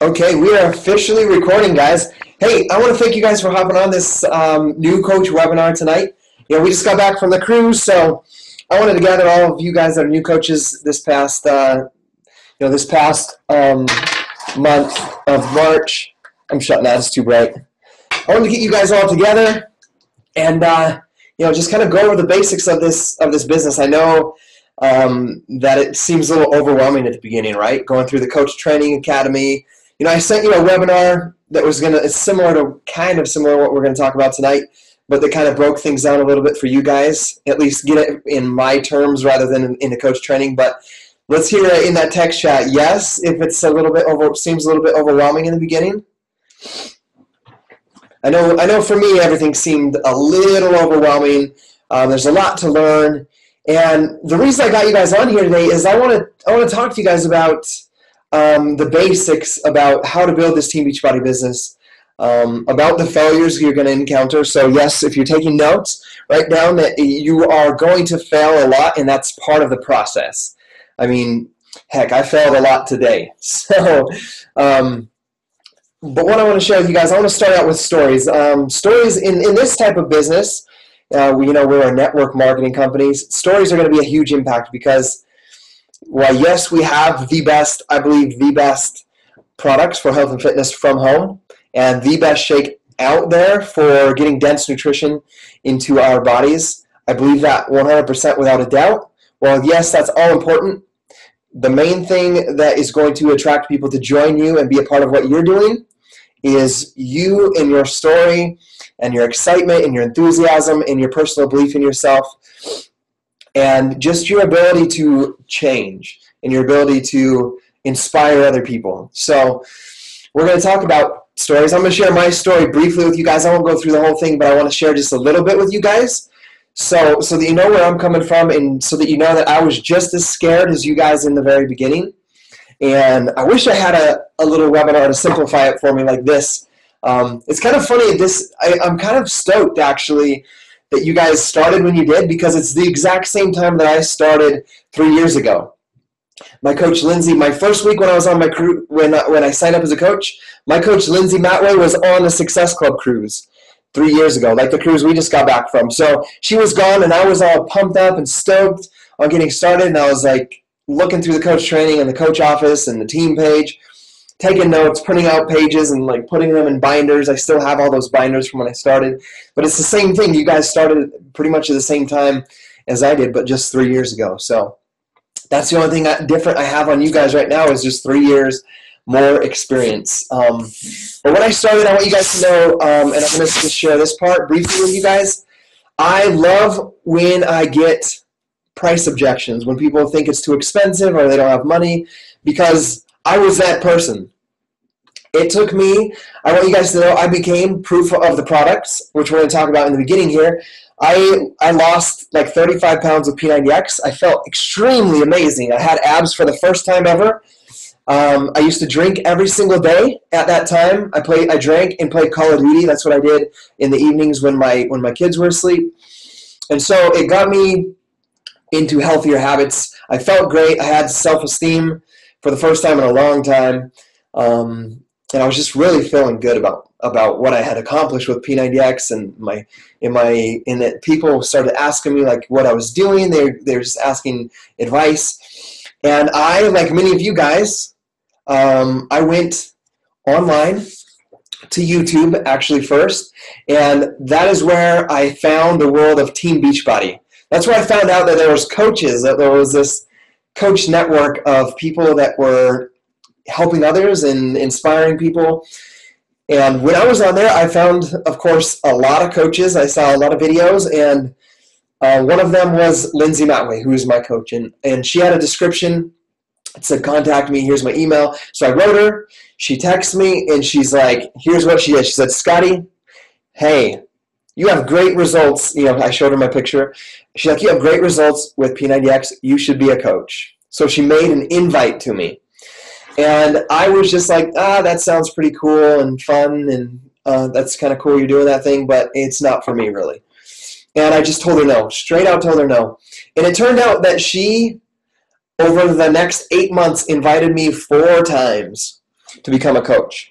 Okay, we are officially recording, guys. Hey, I want to thank you guys for hopping on this new coach webinar tonight. We just got back from the cruise, so I wanted to gather all of you guys that are new coaches this past, month of March. I'm shutting out; it's too bright. I wanted to get you guys all together and just kind of go over the basics of this business. I know that it seems a little overwhelming at the beginning, right? Going through the Coach Training Academy. I sent you a webinar that was it's similar to what we're going to talk about tonight, but that kind of broke things down a little bit for you guys, at least get it in my terms rather than in the coach training. But let's hear it in that text chat. Yes, if it's seems a little bit overwhelming in the beginning. I know for me everything seemed a little overwhelming. There's a lot to learn, and the reason I got you guys on here today is I want to talk to you guys about the basics about how to build this Team Beachbody business, about the failures you're going to encounter. So yes, if you're taking notes, write down that you are going to fail a lot, and that's part of the process. I mean, heck, I failed a lot today. So, but what I want to share with you guys, I want to start out with stories. Stories in this type of business, we're a network marketing company. Stories are going to be a huge impact because, while yes, we have I believe the best products for health and fitness from home and the best shake out there for getting dense nutrition into our bodies. I believe that 100% without a doubt. Well, yes, that's all important. The main thing that is going to attract people to join you and be a part of what you're doing is you and your story and your excitement and your enthusiasm and your personal belief in yourself. And just your ability to change and your ability to inspire other people. So we're going to talk about stories. I'm going to share my story briefly with you guys. I won't go through the whole thing, but I want to share just a little bit with you guys so that you know where I'm coming from and so that you know that I was just as scared as you guys in the very beginning. And I wish I had a little webinar to simplify it for me like this. It's kind of funny. I'm kind of stoked, actually, that you guys started when you did, because it's the exact same time that I started 3 years ago. My coach Lindsay, my first week when I was on my crew, when I signed up as a coach, my coach Lindsay Matway was on the Success Club cruise 3 years ago, like the cruise we just got back from. So she was gone, and I was all pumped up and stoked on getting started, and I was like looking through the coach training and the coach office and the team page, taking notes, printing out pages, and like putting them in binders. I still have all those binders from when I started. But it's the same thing. You guys started pretty much at the same time as I did, but just 3 years ago. So that's the only thing different I have on you guys right now is just 3 years more experience. But when I started, I want you guys to know, and I'm going to just share this part briefly with you guys. I love when I get price objections, when people think it's too expensive or they don't have money, because I was that person. It took me, I want you guys to know, I became proof of the products, which we're going to talk about in the beginning here. I lost like 35 pounds with P90X. I felt extremely amazing. I had abs for the first time ever. I used to drink every single day at that time. I drank and played Call of Duty. That's what I did in the evenings when my kids were asleep. And so it got me into healthier habits. I felt great. I had self-esteem for the first time in a long time. And I was just really feeling good about what I had accomplished with P90X, and that people started asking me like what I was doing. They're just asking advice. And I, like many of you guys, I went online to YouTube actually first, and that is where I found the world of Team Beachbody. That's where I found out that there was coaches, that there was this coach network of people that were helping others and inspiring people. And when I was on there, I found, of course, a lot of coaches. I saw a lot of videos, and one of them was Lindsay Matway, who is my coach. And she had a description. It said, contact me, here's my email. So I wrote her. She texted me, and she's like, here's what she did. She said, Scottie, hey, you have great results. I showed her my picture. She's like, you have great results with P90X. You should be a coach. So she made an invite to me. And I was just like, that sounds pretty cool and fun, and that's kind of cool you're doing that thing, but it's not for me, really. And I just told her no, straight out told her no. And it turned out that she, over the next 8 months, invited me 4 times. to become a coach,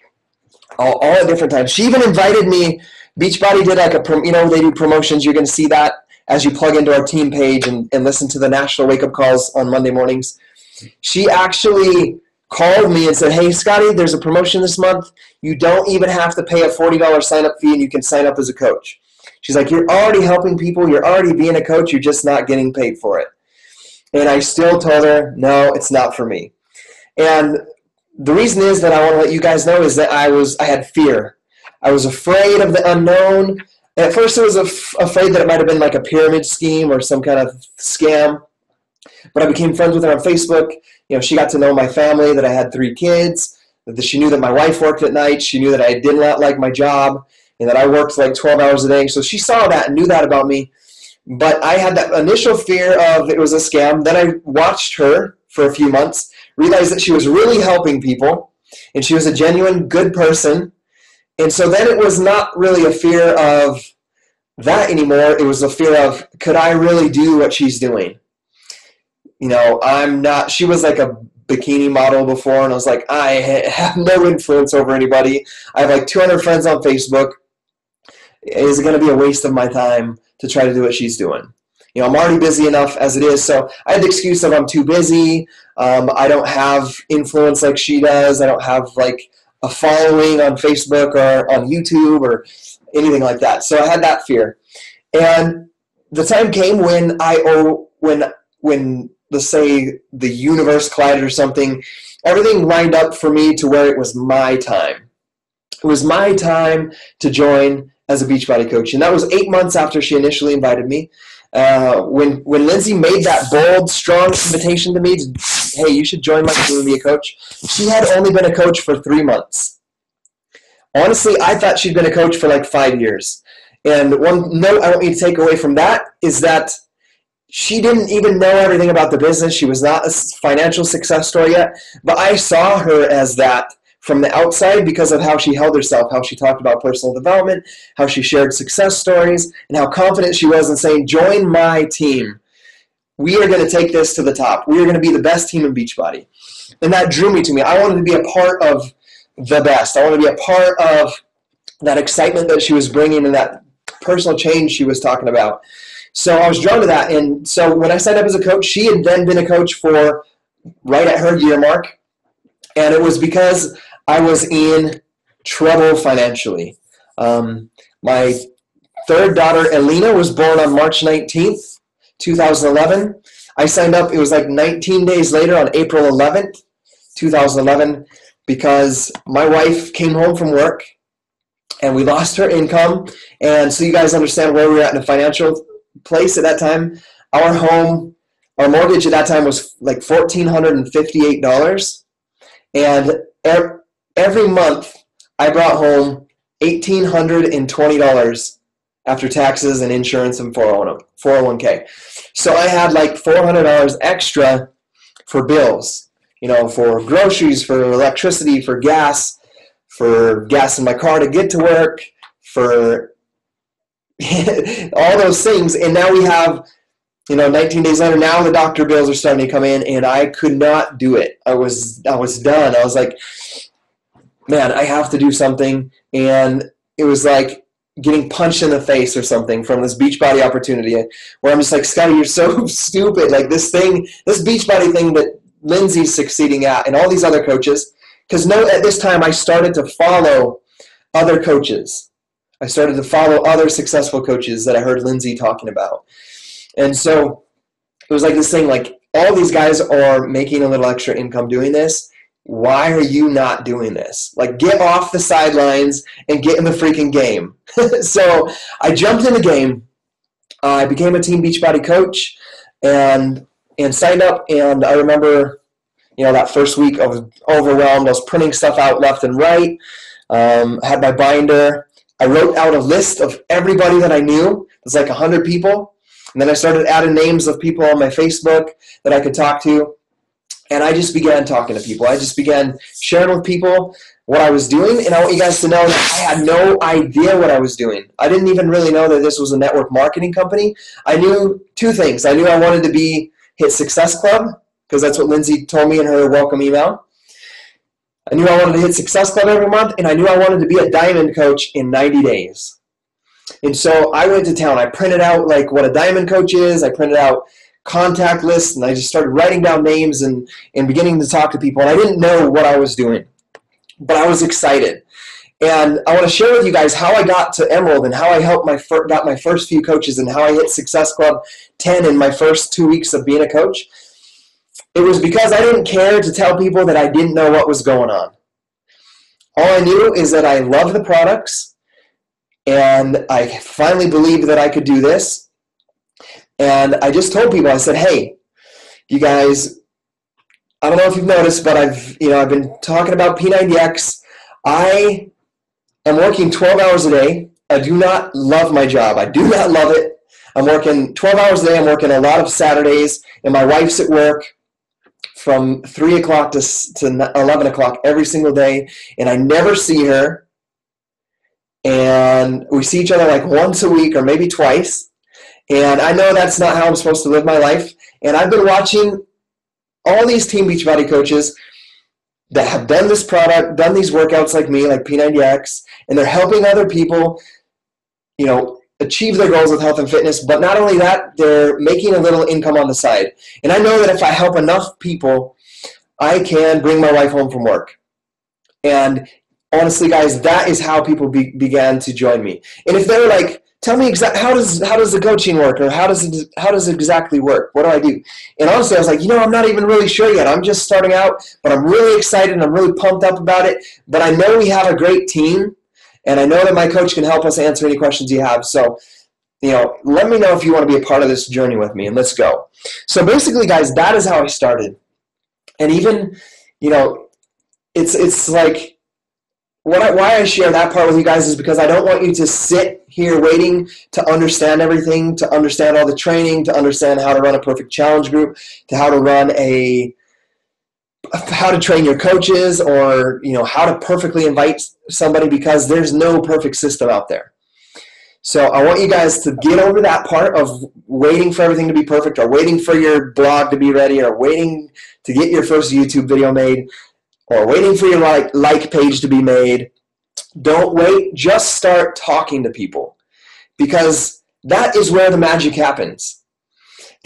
all at different times. She even invited me. Beachbody did like they do promotions. You're going to see that as you plug into our team page and listen to the national wake-up calls on Monday mornings. She actually called me and said, hey, Scottie, there's a promotion this month. You don't even have to pay a $40 sign-up fee, and you can sign up as a coach. She's like, you're already helping people. You're already being a coach. You're just not getting paid for it. And I still told her, no, it's not for me. And the reason is that I want to let you guys know is that I had fear. I was afraid of the unknown. At first, I was afraid that it might have been like a pyramid scheme or some kind of scam. But I became friends with her on Facebook. She got to know my family, that I had 3 kids. That she knew that my wife worked at night. She knew that I did not like my job and that I worked like 12 hours a day. So she saw that and knew that about me. But I had that initial fear of it was a scam. Then I watched her for a few months, realized that she was really helping people, and she was a genuine good person. And so then it was not really a fear of that anymore. It was a fear of, could I really do what she's doing? I'm not, she was like a bikini model before, and I was like, I have no influence over anybody. I have like 200 friends on Facebook. Is it going to be a waste of my time to try to do what she's doing? I'm already busy enough as it is. So I had the excuse of I'm too busy. I don't have influence like she does. I don't have like a following on Facebook or on YouTube or anything like that. So I had that fear. And the time came when when let's say the universe collided or something, everything lined up for me to where it was my time. It was my time to join as a Beachbody coach. And that was 8 months after she initially invited me. When Lindsay made that bold, strong invitation to me, hey, you should join my team and be a coach, she had only been a coach for 3 months. Honestly, I thought she'd been a coach for like 5 years. And one note I want you to take away from that is that she didn't even know everything about the business. She was not a financial success story yet. But I saw her as that from the outside because of how she held herself, how she talked about personal development, how she shared success stories, and how confident she was in saying, join my team. We are going to take this to the top. We are going to be the best team in Beachbody. And that drew me to me. I wanted to be a part of the best. I wanted to be a part of that excitement that she was bringing and that personal change she was talking about. So I was drawn to that. And so when I signed up as a coach, she had then been a coach for right at her year mark. And it was because I was in trouble financially. My third daughter, Elena, was born on March 19th, 2011. I signed up, it was like 19 days later on April 11th, 2011, because my wife came home from work and we lost her income. And so you guys understand where we were at in a financial place at that time. Our mortgage at that time was like $1,458. And every month I brought home $1,820 after taxes and insurance and 401k. So I had like $400 extra for bills, for groceries, for electricity, for gas in my car to get to work, for all those things. And now we have, 19 days later, now the doctor bills are starting to come in, and I could not do it. I was done. I was like, man, I have to do something. And it was like getting punched in the face or something from this Beachbody opportunity where I'm just like, Scottie, you're so stupid. Like this Beachbody thing that Lindsay's succeeding at and all these other coaches. Because at this time I started to follow other coaches. I started to follow other successful coaches that I heard Lindsay talking about. And so it was like this thing, like all these guys are making a little extra income doing this. Why are you not doing this? Like, get off the sidelines and get in the freaking game. So I jumped in the game. I became a Team Beachbody coach and signed up. And I remember, that first week I was overwhelmed. I was printing stuff out left and right. I had my binder. I wrote out a list of everybody that I knew. It was like 100 people. And then I started adding names of people on my Facebook that I could talk to. And I just began talking to people. I just began sharing with people what I was doing. And I want you guys to know that I had no idea what I was doing. I didn't even really know that this was a network marketing company. I knew 2 things. I knew I wanted to hit Success Club, because that's what Lindsay told me in her welcome email. I knew I wanted to hit Success Club every month, and I knew I wanted to be a diamond coach in 90 days. And so I went to town. I printed out like what a diamond coach is. I printed out contact lists, and I just started writing down names and beginning to talk to people. And I didn't know what I was doing, but I was excited. And I want to share with you guys how I got to Emerald and how I got my first few coaches and how I hit Success Club 10 in my first 2 weeks of being a coach. It was because I didn't care to tell people that I didn't know what was going on. All I knew is that I loved the products, and I finally believed that I could do this. And I just told people, I said, hey, you guys, I don't know if you've noticed, but I've been talking about P90X. I am working 12 hours a day. I do not love my job. I do not love it. I'm working 12 hours a day. I'm working a lot of Saturdays, and my wife's at work from 3 o'clock to 11 o'clock every single day, and I never see her. And we see each other like once a week or maybe twice. And I know that's not how I'm supposed to live my life. And I've been watching all these Team Beachbody coaches that have done this product, done these workouts like me, like P90X, and they're helping other people, achieve their goals with health and fitness. But not only that, they're making a little income on the side. And I know that if I help enough people, I can bring my wife home from work. And honestly, guys, that is how people began to join me. And if they're like, tell me exactly how does the coaching work, or how does it exactly work? What do I do? And honestly, I was like, I'm not even really sure yet. I'm just starting out, but I'm really excited and I'm really pumped up about it. But I know we have a great team, and I know that my coach can help us answer any questions you have. So, let me know if you want to be a part of this journey with me, and let's go. So basically, guys, that is how I started. And even, it's like, why I share that part with you guys is because I don't want you to sit here waiting to understand everything, to understand all the training, to understand how to run a perfect challenge group, to how to train your coaches, or how to perfectly invite somebody, because there's no perfect system out there. So I want you guys to get over that part of waiting for everything to be perfect, or waiting for your blog to be ready, or waiting to get your first YouTube video made, or waiting for your like page to be made. Don't wait. Just start talking to people, because that is where the magic happens.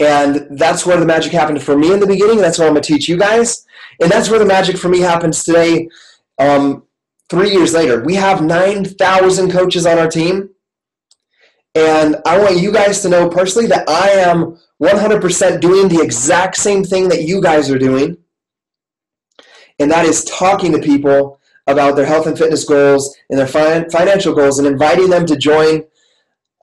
And that's where the magic happened for me in the beginning. That's what I'm going to teach you guys. And that's where the magic for me happens today, 3 years later. We have 9,000 coaches on our team. And I want you guys to know personally that I am 100% doing the exact same thing that you guys are doing. And that is talking to people about their health and fitness goals and their financial goals, and inviting them to join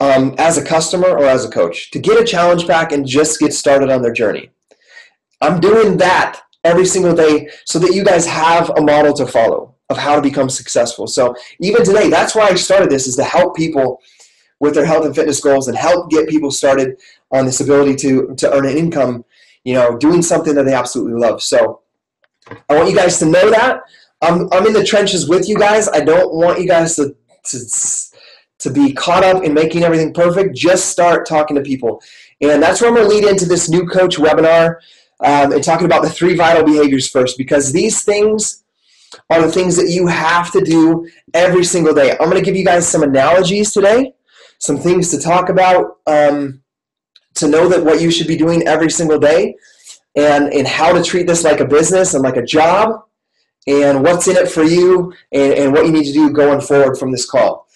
as a customer or as a coach, to get a challenge pack and just get started on their journey. I'm doing that every single day so that you guys have a model to follow of how to become successful. So even today, that's why I started this, is to help people with their health and fitness goals and help get people started on this ability to earn an income, doing something that they absolutely love. So I want you guys to know that. I'm in the trenches with you guys. I don't want you guys to be caught up in making everything perfect. Just start talking to people. And that's where I'm going to lead into this new coach webinar, and talking about the 3 vital behaviors first, because these things are the things that you have to do every single day. I'm going to give you guys some analogies today, some things to talk about, to know that what you should be doing every single day, and how to treat this like a business and like a job, and what's in it for you, and what you need to do going forward from this call.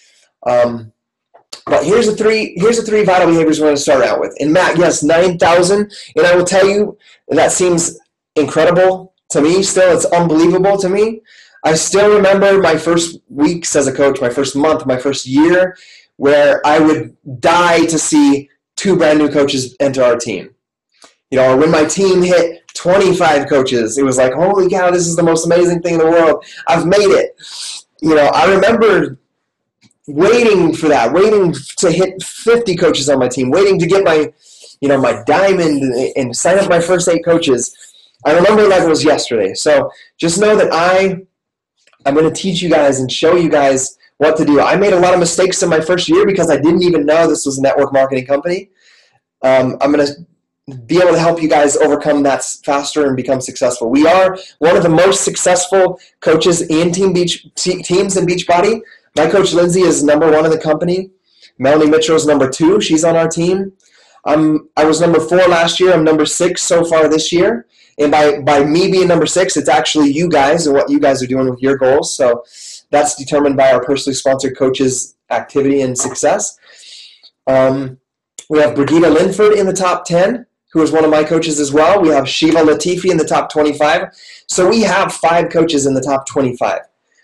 But here's the three vital behaviors we're going to start out with. And Matt, yes, 9,000, and I will tell you, that seems incredible to me still. It's unbelievable to me. I still remember my first weeks as a coach, my first month, my first year, where I would die to see 2 brand new coaches enter our team. Or when my team hit 25 coaches, it was like, holy cow, this is the most amazing thing in the world. I've made it. I remember waiting for that, waiting to hit 50 coaches on my team, waiting to get my diamond and sign up my first 8 coaches. I remember like it was yesterday. So just know that I'm going to teach you guys and show you guys what to do. I made a lot of mistakes in my first year because I didn't even know this was a network marketing company. I'm going to be able to help you guys overcome that faster and become successful. We are one of the most successful coaches in teams in Beachbody. My coach Lindsay is #1 in the company. Melanie Mitchell is #2. She's on our team. I was #4 last year. I'm #6 so far this year. And by me being #6, it's actually you guys and what you guys are doing with your goals. So that's determined by our personally sponsored coaches' activity and success. We have Brigitte Linford in the top 10, who is one of my coaches as well. We have Shiva Latifi in the top 25. So we have 5 coaches in the top 25,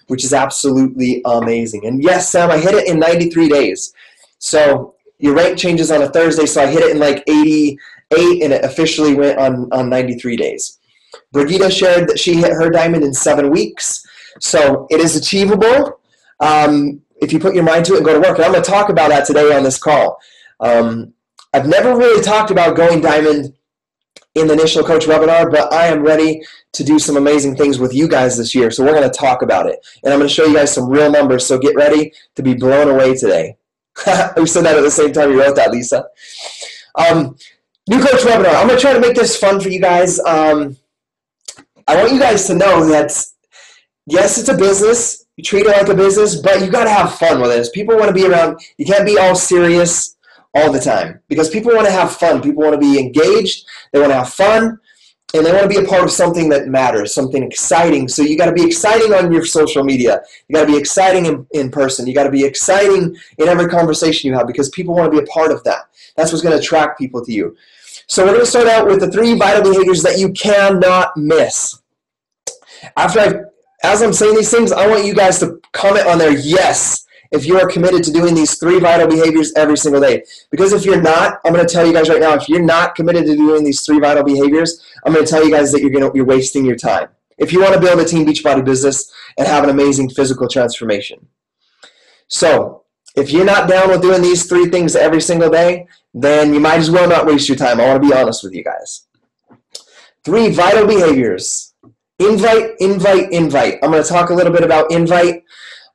which is absolutely amazing. And yes, Sam, I hit it in 93 days. So your rank changes on a Thursday, so I hit it in like 88, and it officially went on 93 days. Brigitte shared that she hit her diamond in 7 weeks. So it is achievable if you put your mind to it and go to work. And I'm going to talk about that today on this call. I've never really talked about going diamond in the initial coach webinar, but I am ready to do some amazing things with you guys this year. So we're going to talk about it. And I'm going to show you guys some real numbers, so get ready to be blown away today. We said that at the same time you wrote that, Lisa. New coach webinar. I'm going to try to make this fun for you guys. I want you guys to know that, yes, it's a business. You treat it like a business, but you got to have fun with this. People want to be around. You can't be all serious all the time, because people want to have fun. People want to be engaged. They want to have fun, and they want to be a part of something that matters, something exciting. So you got to be exciting on your social media. You got to be exciting in person. You got to be exciting in every conversation you have, because people want to be a part of that. That's what's going to attract people to you. So we're going to start out with the 3 vital behaviors that you cannot miss. As I'm saying these things, I want you guys to comment on there, yes, if you are committed to doing these 3 vital behaviors every single day. Because if you're not, I'm going to tell you guys right now, if you're not committed to doing these 3 vital behaviors, I'm going to tell you guys that you're wasting your time. If you want to build a Team Beachbody business and have an amazing physical transformation. So if you're not down with doing these 3 things every single day, then you might as well not waste your time. I want to be honest with you guys. 3 vital behaviors. Invite, invite, invite. I'm going to talk a little bit about invite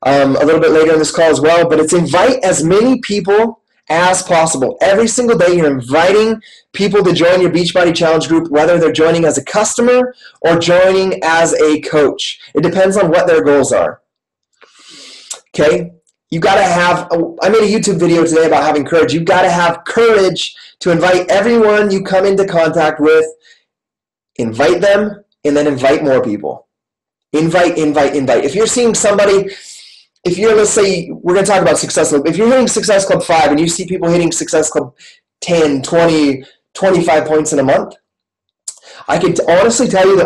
a little bit later in this call as well, but it's invite as many people as possible. Every single day you're inviting people to join your Beachbody Challenge group, whether they're joining as a customer or joining as a coach. It depends on what their goals are. Okay? You got to have, I made a YouTube video today about having courage. You've got to have courage to invite everyone you come into contact with. Invite them, and then invite more people. Invite, invite, invite. If you're seeing somebody, let's say, we're going to talk about Success Club. If you're hitting Success Club 5 and you see people hitting Success Club 10, 20, 25 points in a month, I can honestly tell you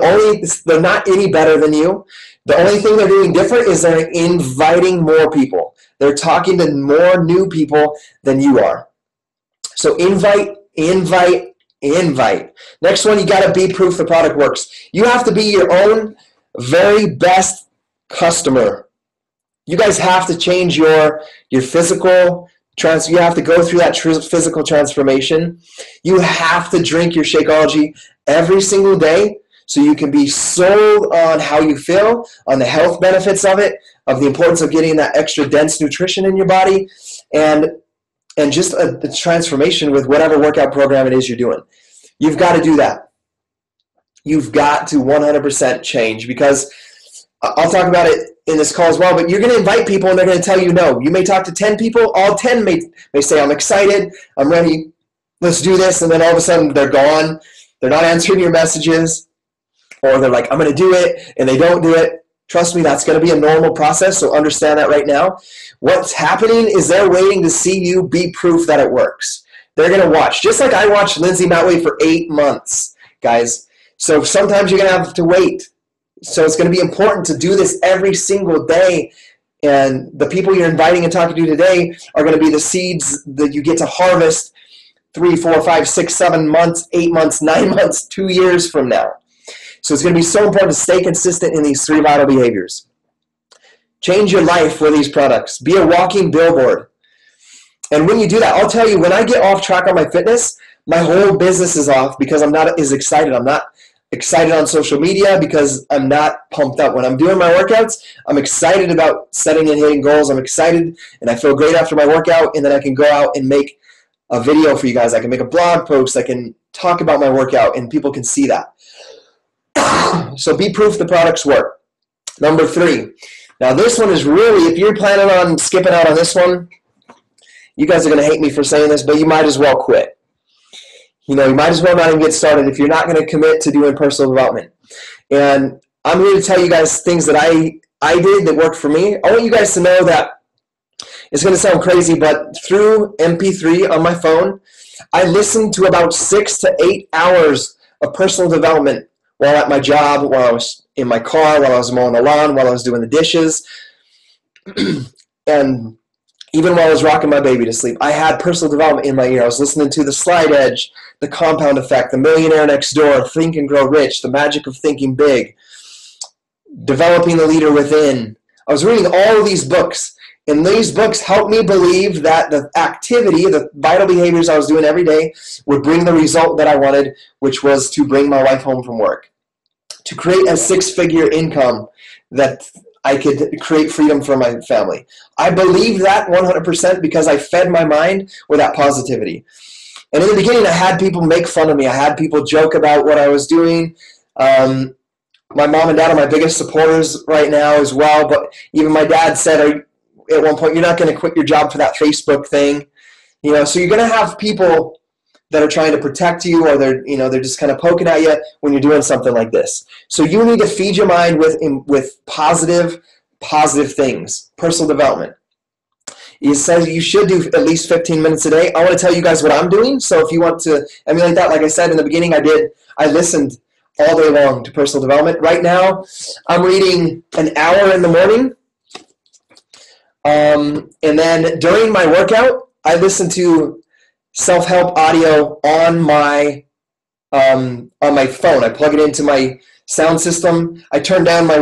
they're not any better than you. The only thing they're doing different is they're inviting more people. They're talking to more new people than you are. So invite, invite, invite. Next one, you got to be proof the product works. You have to be your own very best customer. You guys have to change your physical you have to go through that physical transformation. You have to drink your Shakeology every single day so you can be sold on how you feel, on the health benefits of it, of the importance of getting that extra dense nutrition in your body, and just a transformation with whatever workout program it is you're doing. You've got to do that. You've got to 100% change, because I'll talk about it in this call as well, but you're going to invite people and they're going to tell you no. You may talk to 10 people. All 10 may say, I'm excited, I'm ready, let's do this, and then all of a sudden they're gone. They're not answering your messages, or they're like, I'm going to do it, and they don't do it. Trust me, that's going to be a normal process, so understand that right now. What's happening is they're waiting to see you be proof that it works. They're going to watch, just like I watched Lindsay Matway for 8 months, guys. So sometimes you're going to have to wait. So it's going to be important to do this every single day. And the people you're inviting and talking to today are going to be the seeds that you get to harvest 3, 4, 5, 6, 7 months, 8 months, 9 months, 2 years from now. So it's going to be so important to stay consistent in these 3 vital behaviors. Change your life with these products. Be a walking billboard. And when you do that, I'll tell you, when I get off track on my fitness, my whole business is off, because I'm not as excited. I'm not excited on social media because I'm not pumped up. When I'm doing my workouts, I'm excited about setting and hitting goals. I'm excited and I feel great after my workout, and then I can go out and make a video for you guys. I can make a blog post. I can talk about my workout, and people can see that. So be proof the products work. Number 3. Now this one is really, if you're planning on skipping out on this one, you guys are going to hate me for saying this, but you might as well quit. You might as well not even get started if you're not going to commit to doing personal development. And I'm here to tell you guys things that I did that worked for me. I want you guys to know that it's going to sound crazy, but through MP3 on my phone, I listened to about 6 to 8 hours of personal development while at my job, while I was in my car, while I was mowing the lawn, while I was doing the dishes, and even while I was rocking my baby to sleep. I had personal development in my ear. I was listening to The Slide Edge, The Compound Effect, The Millionaire Next Door, Think and Grow Rich, The Magic of Thinking Big, Developing the Leader Within. I was reading all of these books, and these books helped me believe that the activity, the vital behaviors I was doing every day would bring the result that I wanted, which was to bring my wife home from work, to create a 6-figure income that I could create freedom for my family. I believe that 100% because I fed my mind with that positivity. And in the beginning, I had people make fun of me. I had people joke about what I was doing. My mom and dad are my biggest supporters right now as well. But even my dad said at one point, "You're not going to quit your job for that Facebook thing." So you're going to have people that are trying to protect you, or they're just kind of poking at you when you're doing something like this. So you need to feed your mind with positive things, personal development. It says you should do at least 15 minutes a day. I want to tell you guys what I'm doing. So if you want to emulate that, like I said in the beginning, I listened all day long to personal development. Right now, I'm reading an hour in the morning. And then during my workout, I listen to self-help audio on my phone. I plug it into my sound system. I turn down my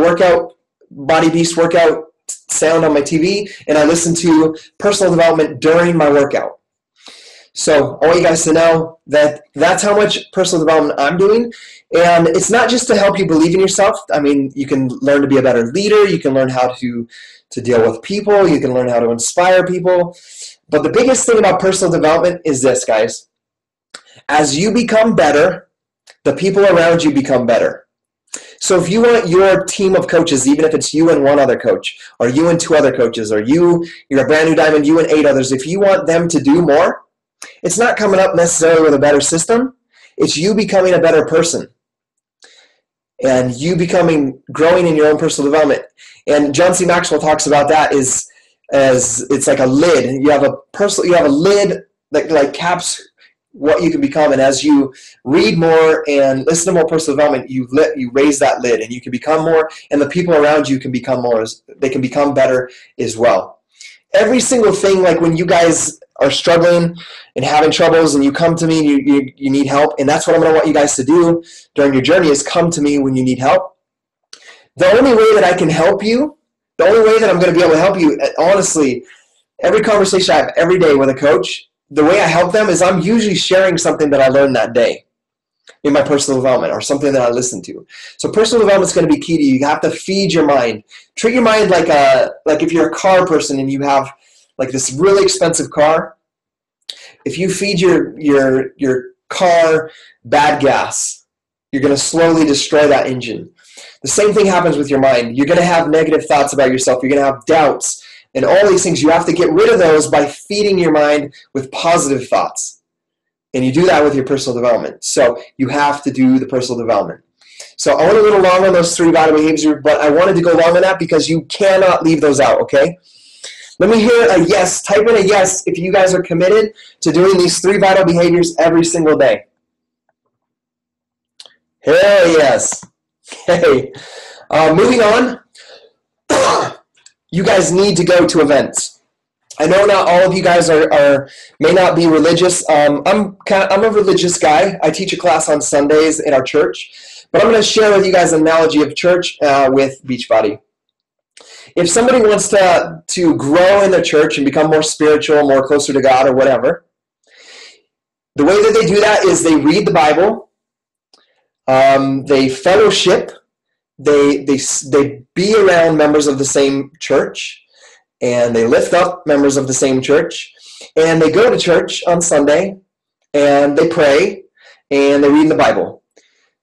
Body Beast workout sound on my TV, and I listen to personal development during my workout. So I want you guys to know that that's how much personal development I'm doing. And it's not just to help you believe in yourself. I mean, you can learn to be a better leader. You can learn how to deal with people. You can learn how to inspire people. But the biggest thing about personal development is this, guys. As you become better, the people around you become better. So if you want your team of coaches, even if it's you and one other coach, or you and 2 other coaches, or you're a brand new diamond, you and 8 others, if you want them to do more, it's not coming up necessarily with a better system. It's you becoming a better person. And you growing in your own personal development. And John C. Maxwell talks about that as it's like a lid. You have a lid that caps what you can become, and as you read more and listen to more personal development, you raise that lid, and you can become more, and the people around you can become more. They can become better as well. Every single thing, like when you guys are struggling and having troubles, and you come to me and you need help, and that's what I'm going to want you guys to do during your journey is come to me when you need help. The only way that I can help you, the only way that I'm going to be able to help you, honestly, every conversation I have every day with a coach, the way I help them is I'm usually sharing something that I learned that day in my personal development, or something that I listened to. So personal development is going to be key to you. You have to feed your mind. Treat your mind like if you're a car person and you have like this really expensive car. If you feed your car bad gas, you're going to slowly destroy that engine. The same thing happens with your mind. You're going to have negative thoughts about yourself. You're going to have doubts. And all these things, you have to get rid of those by feeding your mind with positive thoughts. And you do that with your personal development. So you have to do the personal development. So I went a little long on those 3 vital behaviors, but I wanted to go long on that because you cannot leave those out, okay? Let me hear a yes. Type in a yes if you guys are committed to doing these 3 vital behaviors every single day. Hell yes. Okay. Moving on. You guys need to go to events. I know not all of you guys may not be religious. I'm a religious guy. I teach a class on Sundays in our church, but I'm going to share with you guys an analogy of church with Beachbody. If somebody wants to grow in their church and become more spiritual, more closer to God or whatever, the way that they do that is they read the Bible, they fellowship, they be around members of the same church, and they lift up members of the same church, and they go to church on Sunday, and they pray, and they read the Bible.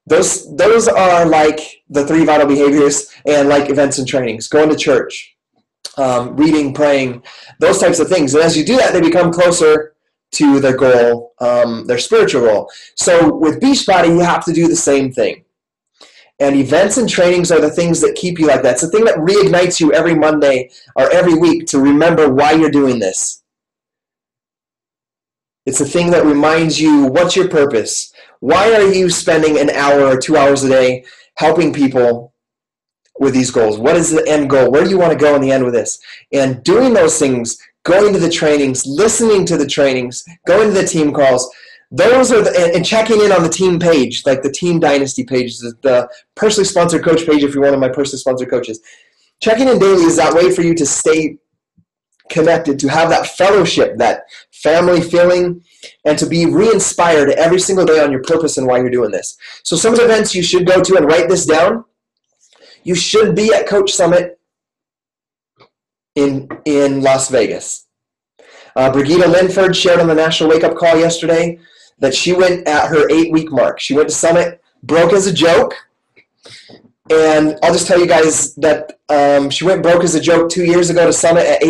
Those are like the 3 vital behaviors, and like events and trainings, going to church, reading, praying, those types of things. And as you do that, they become closer to their goal, their spiritual goal. So with Beachbody, you have to do the same thing. And events and trainings are the things that keep you like that. It's the thing that reignites you every Monday or every week to remember why you're doing this. It's the thing that reminds you, what's your purpose? Why are you spending an hour or 2 hours a day helping people with these goals? What is the end goal? Where do you want to go in the end with this? And doing those things, going to the trainings, listening to the trainings, going to the team calls, those are and checking in on the team page, like the Team Dynasty page, the personally sponsored coach page if you're one of my personally sponsored coaches. Checking in daily is that way for you to stay connected, to have that fellowship, that family feeling, and to be re-inspired every single day on your purpose and why you're doing this. So some of the events you should go to, and write this down. You should be at Coach Summit in Las Vegas. Brigitte Linford shared on the National Wake Up Call yesterday that she went at her 8-week mark. She went to Summit, broke as a joke. And I'll just tell you guys that she went broke as a joke 2 years ago to Summit at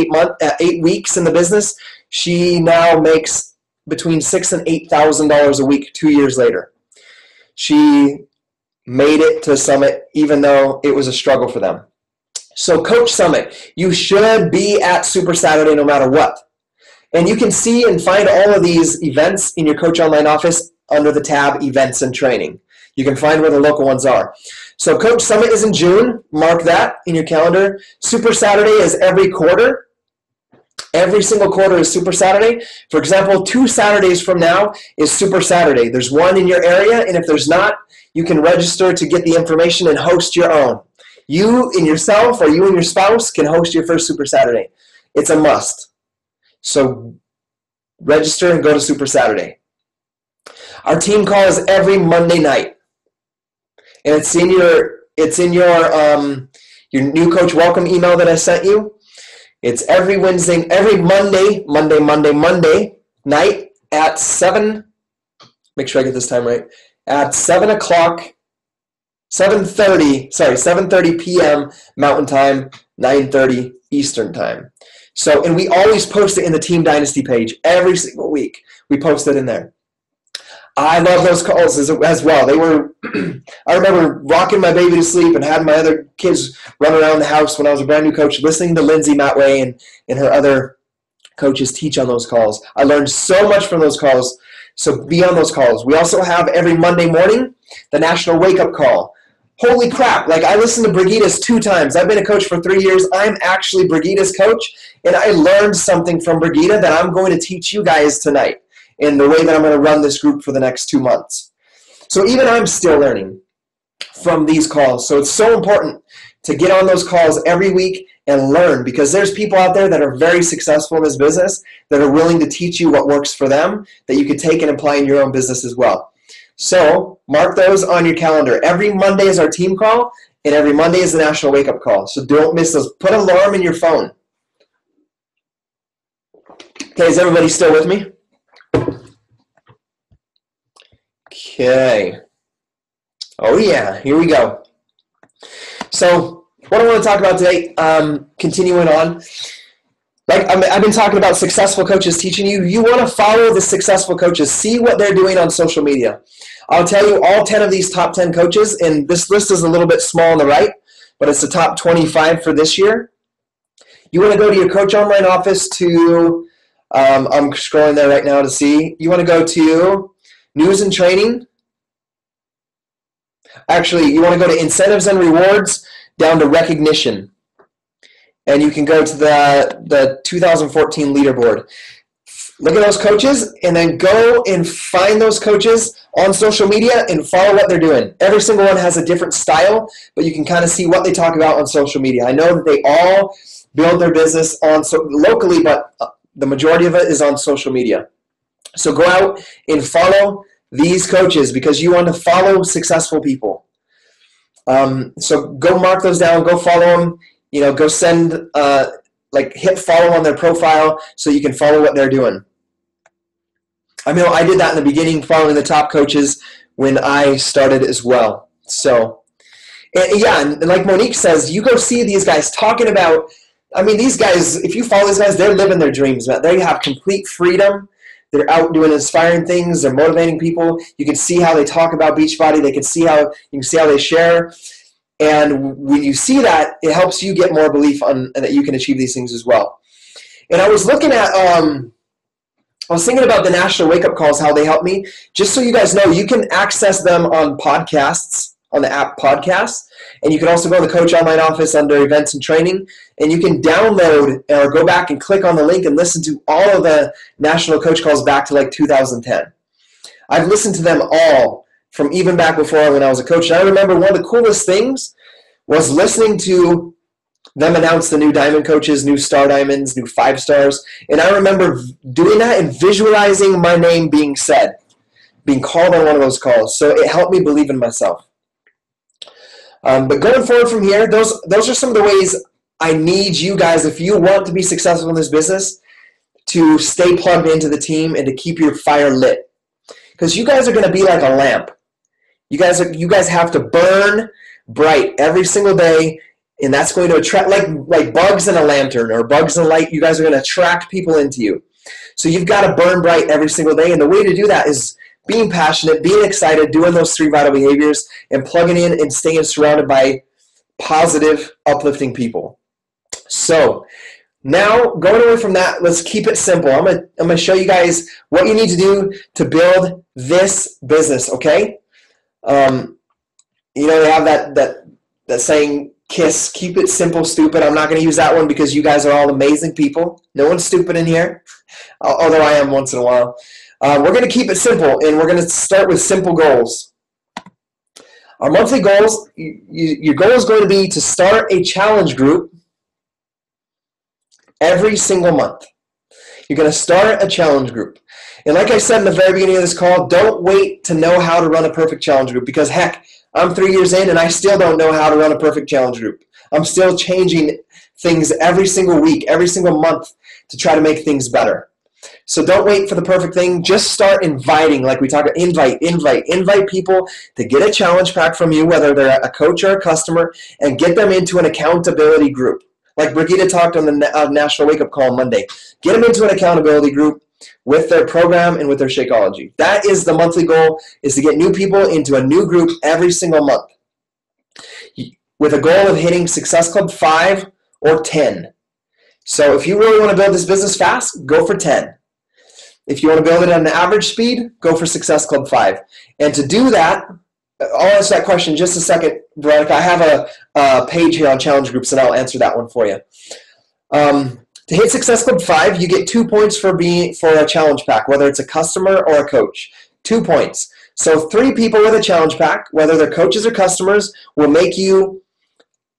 8 weeks in the business. She now makes between $6,000 and $8,000 a week 2 years later. She made it to Summit even though it was a struggle for them. So Coach Summit, you should be at Super Saturday no matter what. And you can see and find all of these events in your Coach Online office under the tab Events and Training. You can find where the local ones are. So Coach Summit is in June. Mark that in your calendar. Super Saturday is every quarter. Every single quarter is Super Saturday. For example, 2 Saturdays from now is Super Saturday. There's one in your area, and if there's not, you can register to get the information and host your own. You and yourself, or you and your spouse, can host your first Super Saturday. It's a must. So register and go to Super Saturday. Our team call is every Monday night, and it's in your new coach welcome email that I sent you. It's every Monday night at 7. Make sure I get this time right. At 7:30 p.m. Mountain Time, 9:30 Eastern Time. So, and we always post it in the Team Dynasty page every single week. We post it in there. I love those calls as well. They were, I remember rocking my baby to sleep and had my other kids run around the house when I was a brand new coach, listening to Lindsay Matway and her other coaches teach on those calls. I learned so much from those calls. So be on those calls. We also have every Monday morning the National Wake Up Call. Holy crap, like I listened to Brigitte's 2 times. I've been a coach for 3 years. I'm actually Brigitte's coach, and I learned something from Brigitte that I'm going to teach you guys tonight in the way that I'm going to run this group for the next 2 months. So even I'm still learning from these calls. So it's so important to get on those calls every week and learn, because there's people out there that are very successful in this business that are willing to teach you what works for them that you could take and apply in your own business as well. So mark those on your calendar. Every Monday is our team call, and every Monday is the National Wake Up Call. So don't miss those. Put an alarm in your phone. Okay, is everybody still with me? Okay. Oh yeah, here we go. So what I want to talk about today, continuing on, like I've been talking about successful coaches teaching you. You want to follow the successful coaches. See what they're doing on social media. I'll tell you all 10 of these top 10 coaches, and this list is a little bit small on the right, but it's the top 25 for this year. You want to go to your Coach Online office to, I'm scrolling there right now to see. You want to go to News and Training. Actually, you want to go to Incentives and Rewards down to Recognition. And you can go to the 2014 leaderboard. Look at those coaches, and then go and find those coaches on social media and follow what they're doing. Every single one has a different style, but you can kind of see what they talk about on social media. I know that they all build their business locally, but the majority of it is on social media. So go out and follow these coaches because you want to follow successful people. So go mark those down, go follow them. You know, go send like hit follow on their profile so you can follow what they're doing. I mean, I did that in the beginning, following the top coaches when I started as well. So, and like Monique says, you go see these guys talking about, I mean, these guys, if you follow these guys, they're living their dreams, man. They have complete freedom. They're out doing inspiring things. They're motivating people. You can see how they talk about Beachbody. You can see how they share. And when you see that, it helps you get more belief on that you can achieve these things as well. And I was looking at, I was thinking about the National Wake Up Calls, how they help me. Just so you guys know, you can access them on podcasts, on the app Podcasts. And you can also go to the Coach Online office under Events and Training. And you can download or go back and click on the link and listen to all of the National Coach Calls back to like 2010. I've listened to them all from even back before when I was a coach. And I remember one of the coolest things was listening to them announce the new Diamond coaches, new Star Diamonds, new 5 stars. And I remember doing that and visualizing my name being said, being called on one of those calls. So it helped me believe in myself. But going forward from here, those are some of the ways I need you guys, if you want to be successful in this business, to stay plugged into the team and to keep your fire lit. Because you guys are going to be like a lamp. You guys have to burn bright every single day, and that's going to attract, like bugs in a lantern or bugs in light. You guys are going to attract people into you. So you've got to burn bright every single day, and the way to do that is being passionate, being excited, doing those 3 vital behaviors, and plugging in and staying surrounded by positive, uplifting people. So now, going away from that, let's keep it simple. I'm gonna show you guys what you need to do to build this business, okay? You know, they have that saying, KISS, keep it simple, stupid. I'm not going to use that one because you guys are all amazing people. No one's stupid in here, although I am once in a while. We're going to keep it simple, and we're going to start with simple goals. Our monthly goals, your goal is going to be to start a challenge group every single month. You're going to start a challenge group. And like I said in the very beginning of this call, don't wait to know how to run a perfect challenge group, because heck, I'm 3 years in and I still don't know how to run a perfect challenge group. I'm still changing things every single week, every single month to try to make things better. So don't wait for the perfect thing. Just start inviting, like we talked about, invite people to get a challenge pack from you, whether they're a coach or a customer, and get them into an accountability group. Like Brigitte talked on the National Wake Up Call Monday. Get them into an accountability group with their program and with their Shakeology. That is the monthly goal, is to get new people into a new group every single month, with a goal of hitting Success Club 5 or 10. So if you really want to build this business fast, go for 10. If you want to build it at an average speed, go for Success Club 5. And to do that, I'll answer that question in just a second, Veronica. I have a page here on challenge groups, and I'll answer that one for you. To hit Success Club 5, you get 2 points for a challenge pack, whether it's a customer or a coach. 2 points. So 3 people with a challenge pack, whether they're coaches or customers, will make you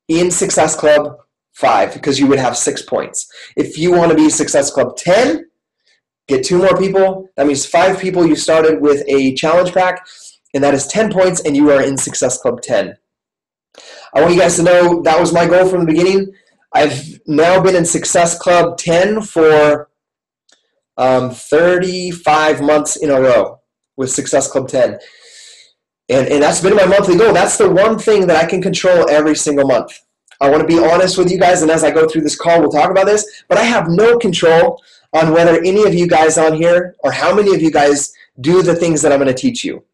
in Success Club 5, because you would have 6 points. If you want to be Success Club 10, get 2 more people. That means 5 people you started with a challenge pack, and that is 10 points, and you are in Success Club 10. I want you guys to know that was my goal from the beginning. I've now been in Success Club 10 for 35 months in a row with Success Club 10. And that's been my monthly goal. That's the one thing that I can control every single month. I want to be honest with you guys, and as I go through this call, we'll talk about this, but I have no control on whether any of you guys on here or how many of you guys do the things that I'm going to teach you.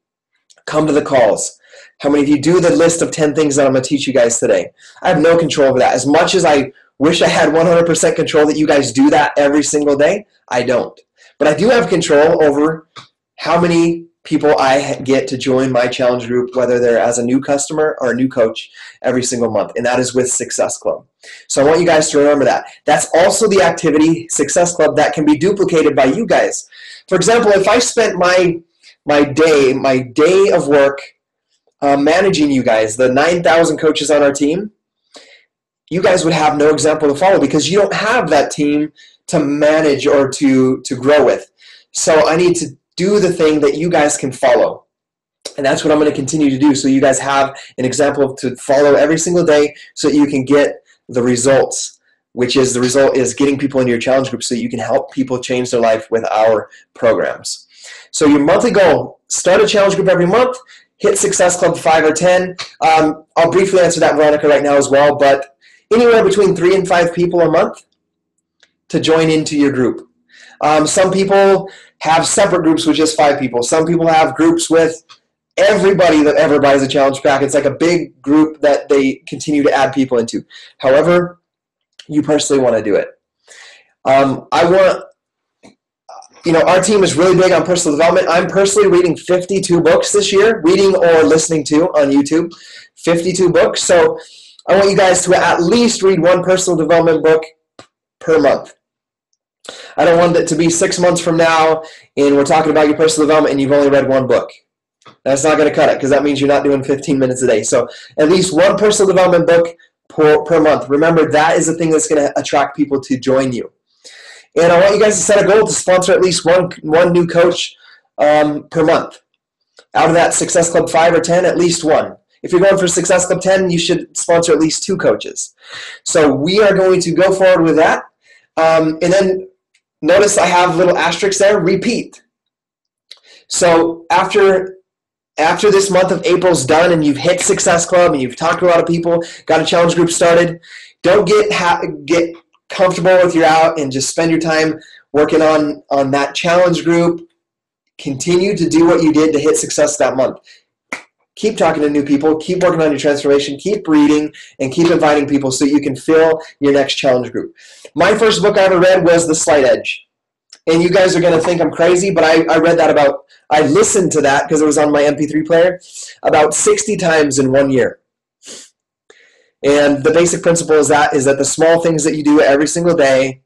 Come to the calls. How many of you do the list of 10 things that I'm going to teach you guys today? I have no control over that. As much as I wish I had 100% control that you guys do that every single day, I don't. But I do have control over how many people I get to join my challenge group, whether they're as a new customer or a new coach, every single month. And that is with Success Club. So I want you guys to remember that. That's also the activity, Success Club, that can be duplicated by you guys. For example, if I spent my day of work managing you guys, the 9,000 coaches on our team, you guys would have no example to follow because you don't have that team to manage or to grow with. So I need to do the thing that you guys can follow. And that's what I'm going to continue to do, so you guys have an example to follow every single day so that you can get the results which is the result is getting people into your challenge group so that you can help people change their life with our programs. So your monthly goal, start a challenge group every month, hit Success Club 5 or 10. I'll briefly answer that, Veronica, right now as well, but anywhere between 3 and 5 people a month to join into your group. Some people have separate groups with just 5 people. Some people have groups with everybody that ever buys a challenge pack. It's like a big group that they continue to add people into. However, you personally want to do it. Our team is really big on personal development. I'm personally reading 52 books this year, reading or listening to on YouTube, 52 books. So I want you guys to at least read one personal development book per month. I don't want it to be 6 months from now and we're talking about your personal development and you've only read one book. That's not going to cut it because that means you're not doing 15 minutes a day. So at least one personal development book per month. Remember, that is the thing that's going to attract people to join you. And I want you guys to set a goal to sponsor at least one new coach per month. Out of that Success Club 5 or 10, at least one. If you're going for Success Club 10, you should sponsor at least 2 coaches. So we are going to go forward with that. And then notice I have little asterisks there, repeat. So after this month of April's done and you've hit Success Club and you've talked to a lot of people, got a challenge group started, don't get comfortable with your out and just spend your time working on that challenge group. Continue to do what you did to hit success that month. Keep talking to new people, keep working on your transformation, keep reading, and keep inviting people so you can fill your next challenge group. My first book I ever read was The Slight Edge. And you guys are going to think I'm crazy, but I read that I listened to that because it was on my MP3 player about 60 times in 1 year. And the basic principle is that the small things that you do every single day,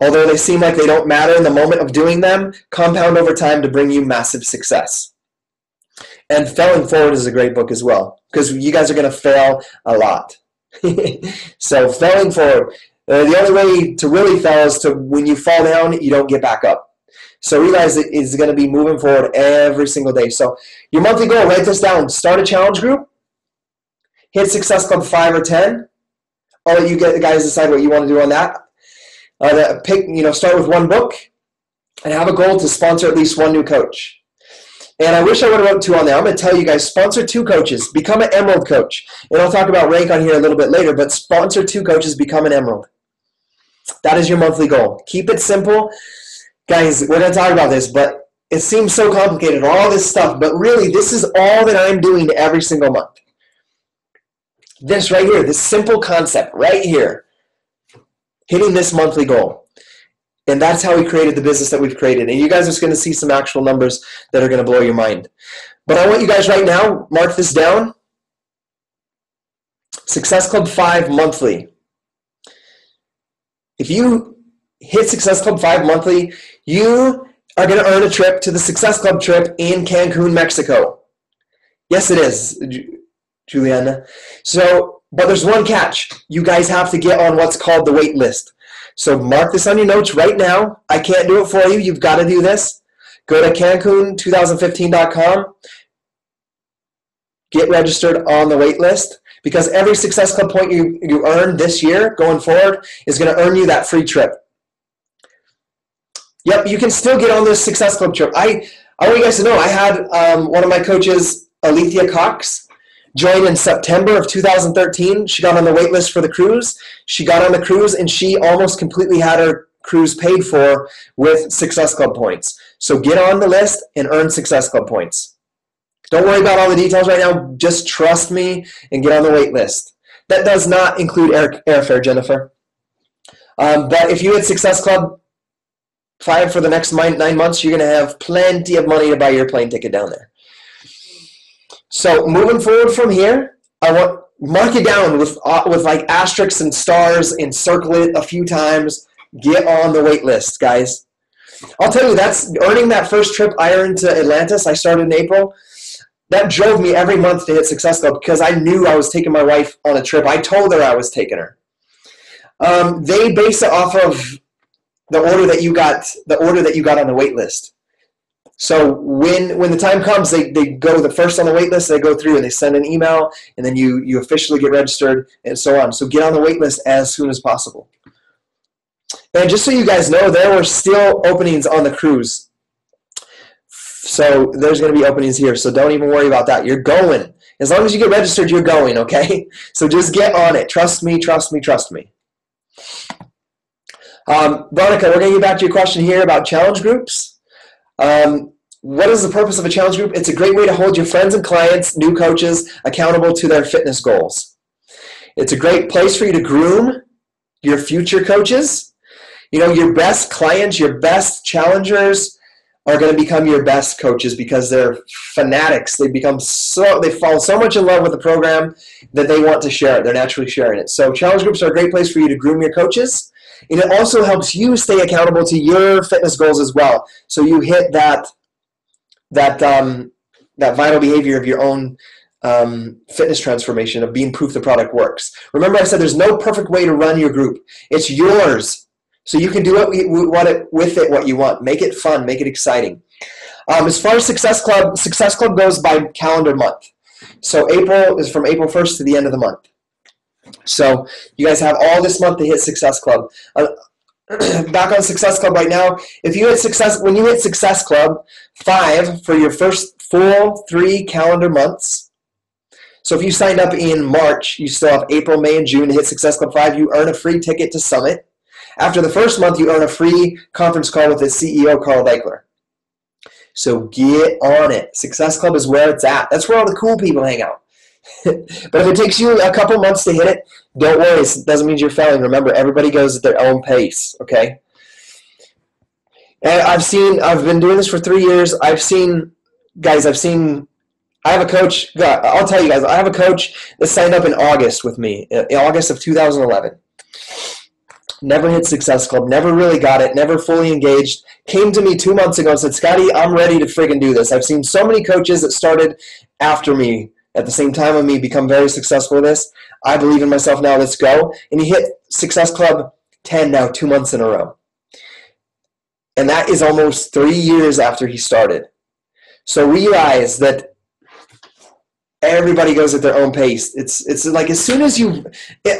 although they seem like they don't matter in the moment of doing them, compound over time to bring you massive success. And Failing Forward is a great book as well because you guys are going to fail a lot. So Failing Forward, the only way to really fail is to when you fall down, you don't get back up. So realize it is going to be moving forward every single day. So your monthly goal, write this down. Start a challenge group. Hit Success Club 5 or 10. I'll let you guys decide what you want to do on that. Start with one book and have a goal to sponsor at least one new coach. And I wish I would have wrote 2 on there. I'm going to tell you guys, sponsor 2 coaches. Become an Emerald coach. And I'll talk about rank on here a little bit later, but sponsor 2 coaches, become an Emerald. That is your monthly goal. Keep it simple. Guys, we're going to talk about this, but it seems so complicated, all this stuff, but really this is all that I'm doing every single month. This right here, this simple concept right here, hitting this monthly goal. And that's how we created the business that we've created. And you guys are just going to see some actual numbers that are going to blow your mind. But I want you guys right now, mark this down. Success Club 5 monthly. If you hit Success Club 5 monthly, you are going to earn a trip to the Success Club trip in Cancun, Mexico. Yes, it is, Juliana. But there's one catch. You guys have to get on what's called the wait list. So mark this on your notes right now. I can't do it for you. You've got to do this. Go to Cancun2015.com. Get registered on the wait list because every Success Club point you earn this year going forward is going to earn you that free trip. Yep, you can still get on this Success Club trip. I want you guys to know I had one of my coaches, Alethea Cox, join in September of 2013. She got on the wait list for the cruise. She got on the cruise, and she almost completely had her cruise paid for with Success Club points. So get on the list and earn Success Club points. Don't worry about all the details right now. Just trust me and get on the wait list. That does not include airfare, Jennifer. But if you hit Success Club 5 for the next 9 months, you're going to have plenty of money to buy your plane ticket down there. So moving forward from here, mark it down with like asterisks and stars and circle it a few times. Get on the wait list, guys. I'll tell you, that's earning that first trip I earned to Atlantis. I started in April. That drove me every month to hit Success Club because I knew I was taking my wife on a trip. I told her I was taking her. They base it off of the order that you got on the wait list. So when the time comes, they go the first on the wait list, they go through and they send an email, and then you officially get registered and so on. So get on the wait list as soon as possible. And just so you guys know, there were still openings on the cruise. So there's going to be openings here, so don't even worry about that. You're going. As long as you get registered, you're going, okay? So just get on it. Trust me, trust me, trust me. Veronica, we're going to get back to your question here about challenge groups. What is the purpose of a challenge group? It's a great way to hold your friends and clients, new coaches, accountable to their fitness goals. It's a great place for you to groom your future coaches. You know, your best clients, your best challengers are going to become your best coaches because they're fanatics. They fall so much in love with the program that they want to share it. They're naturally sharing it. So challenge groups are a great place for you to groom your coaches. And it also helps you stay accountable to your fitness goals as well. So you hit that vital behavior of your own fitness transformation, of being proof the product works. Remember, I said there's no perfect way to run your group. It's yours. So you can do with it what you want. Make it fun. Make it exciting. As far as Success Club goes by calendar month. So April is from April 1st to the end of the month. So you guys have all this month to hit Success Club. Back on Success Club right now. When you hit Success Club 5 for your first full 3 calendar months. So if you signed up in March, you still have April, May, and June to hit Success Club 5. You earn a free ticket to Summit. After the first month, you earn a free conference call with the CEO, Carl Deichler. So get on it. Success Club is where it's at. That's where all the cool people hang out. But if it takes you a couple months to hit it, don't worry. It doesn't mean you're failing. Remember, everybody goes at their own pace, okay? And I've been doing this for 3 years. I have a coach. I'll tell you guys, I have a coach that signed up in August with me, in August of 2011. Never hit Success Club, never really got it, never fully engaged. Came to me 2 months ago and said, Scottie, I'm ready to friggin' do this. I've seen so many coaches that started after me at the same time of me become very successful with this. I believe in myself now, let's go. And he hit Success Club 10 now, 2 months in a row. And that is almost 3 years after he started. So realize that everybody goes at their own pace. It's like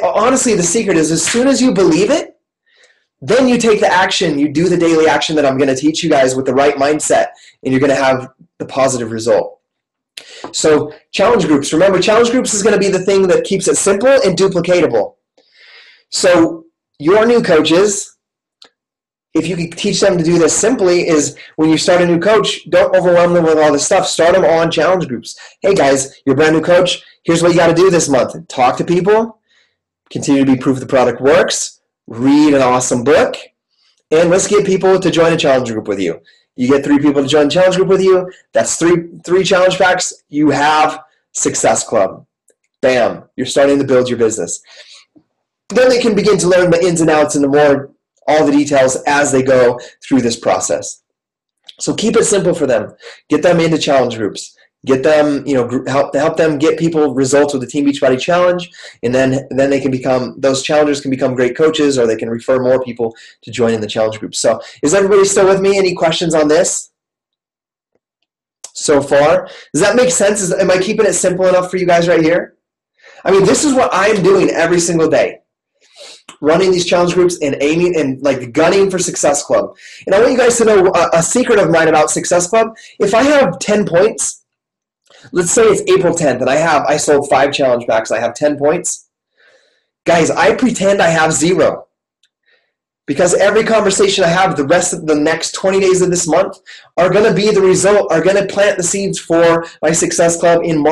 honestly, the secret is as soon as you believe it, then you take the action, you do the daily action that I'm going to teach you guys with the right mindset, and you're going to have the positive result. So challenge groups, remember, challenge groups is going to be the thing that keeps it simple and duplicatable. So your new coaches, if you could teach them to do this simply, is when you start a new coach, don't overwhelm them with all this stuff. Start them on challenge groups. Hey guys, you're a brand new coach. Here's what you got to do this month. Talk to people, continue to be proof the product works, read an awesome book, and let's get people to join a challenge group with you. You get 3 people to join the challenge group with you. That's three challenge packs. You have Success Club. Bam. You're starting to build your business. Then they can begin to learn the ins and outs and all the details as they go through this process. So keep it simple for them. Get them into challenge groups. Get them, help them get people results with the Team Beachbody Challenge, and then they can become, those challengers can become great coaches, or they can refer more people to join in the challenge group. So is everybody still with me? Any questions on this so far? Does that make sense? Am I keeping it simple enough for you guys right here? I mean, this is what I'm doing every single day. Running these challenge groups and aiming and like gunning for Success Club. And I want you guys to know a secret of mine about Success Club. If I have 10 points, let's say it's April 10th and I sold 5 challenge packs, I have 10 points. Guys, I pretend I have 0. Because every conversation I have the rest of the next 20 days of this month are going to be the result, are going to plant the seeds for my Success Club in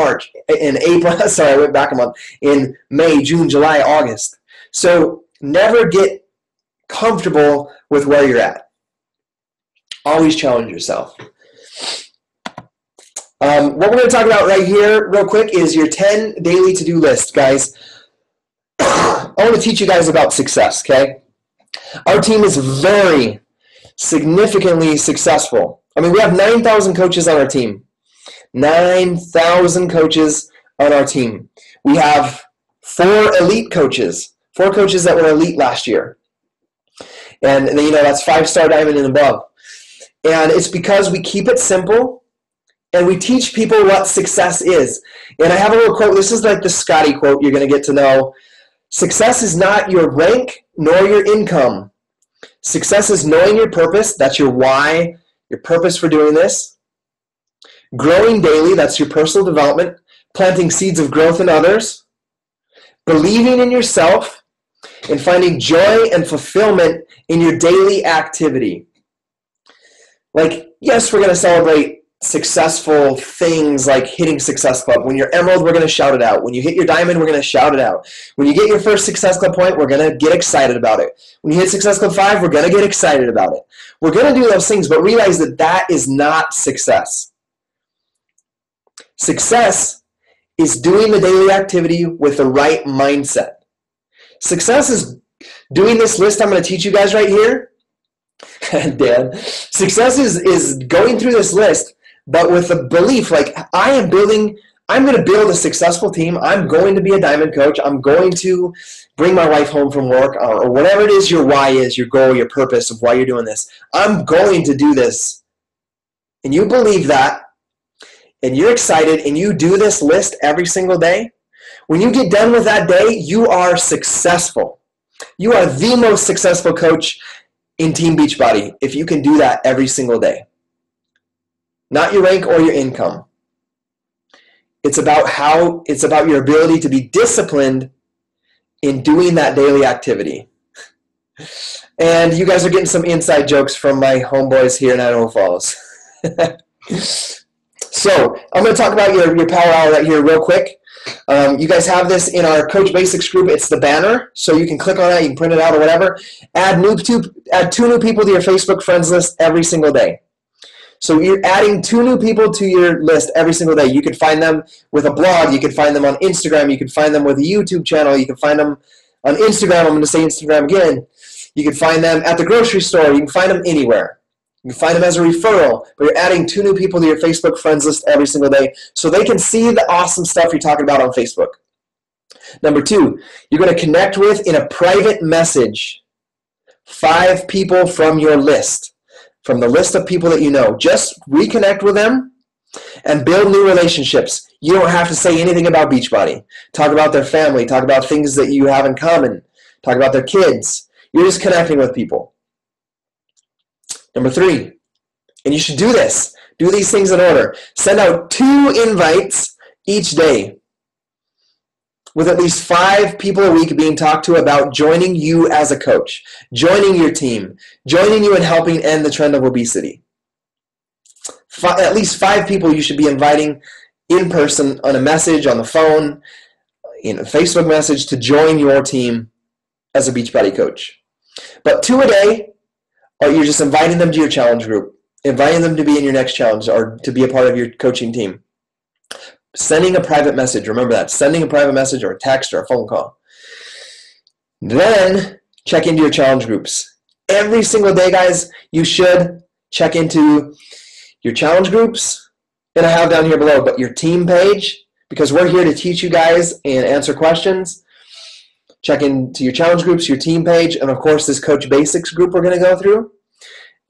April, sorry, I went back a month, in May, June, July, August. So never get comfortable with where you're at. Always challenge yourself. What we're going to talk about right here real quick is your 10 daily to-do list, guys. I want to teach you guys about success, okay? Our team is very significantly successful. I mean, we have 9,000 coaches on our team. 9,000 coaches on our team. We have 4 elite coaches. 4 coaches that were elite last year. And that's 5-star diamond and above. And it's because we keep it simple and we teach people what success is. And I have a little quote. This is like the Scottie quote you're going to get to know. Success is not your rank nor your income. Success is knowing your purpose. That's your why, your purpose for doing this. Growing daily. That's your personal development. Planting seeds of growth in others. Believing in yourself. And finding joy and fulfillment in your daily activity. Like, yes, we're going to celebrate successful things like hitting Success Club. When you're Emerald, we're going to shout it out. When you hit your Diamond, we're going to shout it out. When you get your first Success Club point, we're going to get excited about it. When you hit Success Club 5, we're going to get excited about it. We're going to do those things, but realize that that is not success. Success is doing the daily activity with the right mindset. Success is doing this list I'm going to teach you guys right here. Dan. Success is going through this list, but with the belief, like, I'm going to build a successful team. I'm going to be a diamond coach. I'm going to bring my wife home from work, or whatever it is your why is, your goal, your purpose of why you're doing this. I'm going to do this. And you believe that, and you're excited, and you do this list every single day. When you get done with that day, you are successful. You are the most successful coach in Team Beachbody if you can do that every single day. Not your rank or your income. It's about your ability to be disciplined in doing that daily activity. And you guys are getting some inside jokes from my homeboys here in Idaho Falls. So I'm going to talk about your power hour right here real quick. You guys have this in our Coach Basics group. It's the banner, so you can click on that, you can print it out or whatever. Add two new people to your Facebook friends list every single day. So you're adding 2 new people to your list every single day. You can find them with a blog. You can find them on Instagram. You can find them with a YouTube channel. You can find them on Instagram. I'm going to say Instagram again. You can find them at the grocery store. You can find them anywhere. You can find them as a referral, but you're adding 2 new people to your Facebook friends list every single day so they can see the awesome stuff you're talking about on Facebook. Number 2, you're going to connect with, in a private message, 5 people from your list, from the list of people that you know. Just reconnect with them and build new relationships. You don't have to say anything about Beachbody. Talk about their family. Talk about things that you have in common. Talk about their kids. You're just connecting with people. Number 3, and you should do this. Do these things in order. Send out 2 invites each day with at least 5 people a week being talked to about joining you as a coach, joining your team, joining you in helping end the trend of obesity. At least 5 people you should be inviting in person, on a message, on the phone, in a Facebook message, to join your team as a Beachbody coach. But 2 a day, or you're just inviting them to your challenge group, inviting them to be in your next challenge or to be a part of your coaching team. Sending a private message, remember that, sending a private message or a text or a phone call. Then check into your challenge groups. Every single day, guys, you should check into your challenge groups, and I have down here below, but your team page, because we're here to teach you guys and answer questions. Check into your challenge groups, your team page, and of course this Coach Basics group we're going to go through.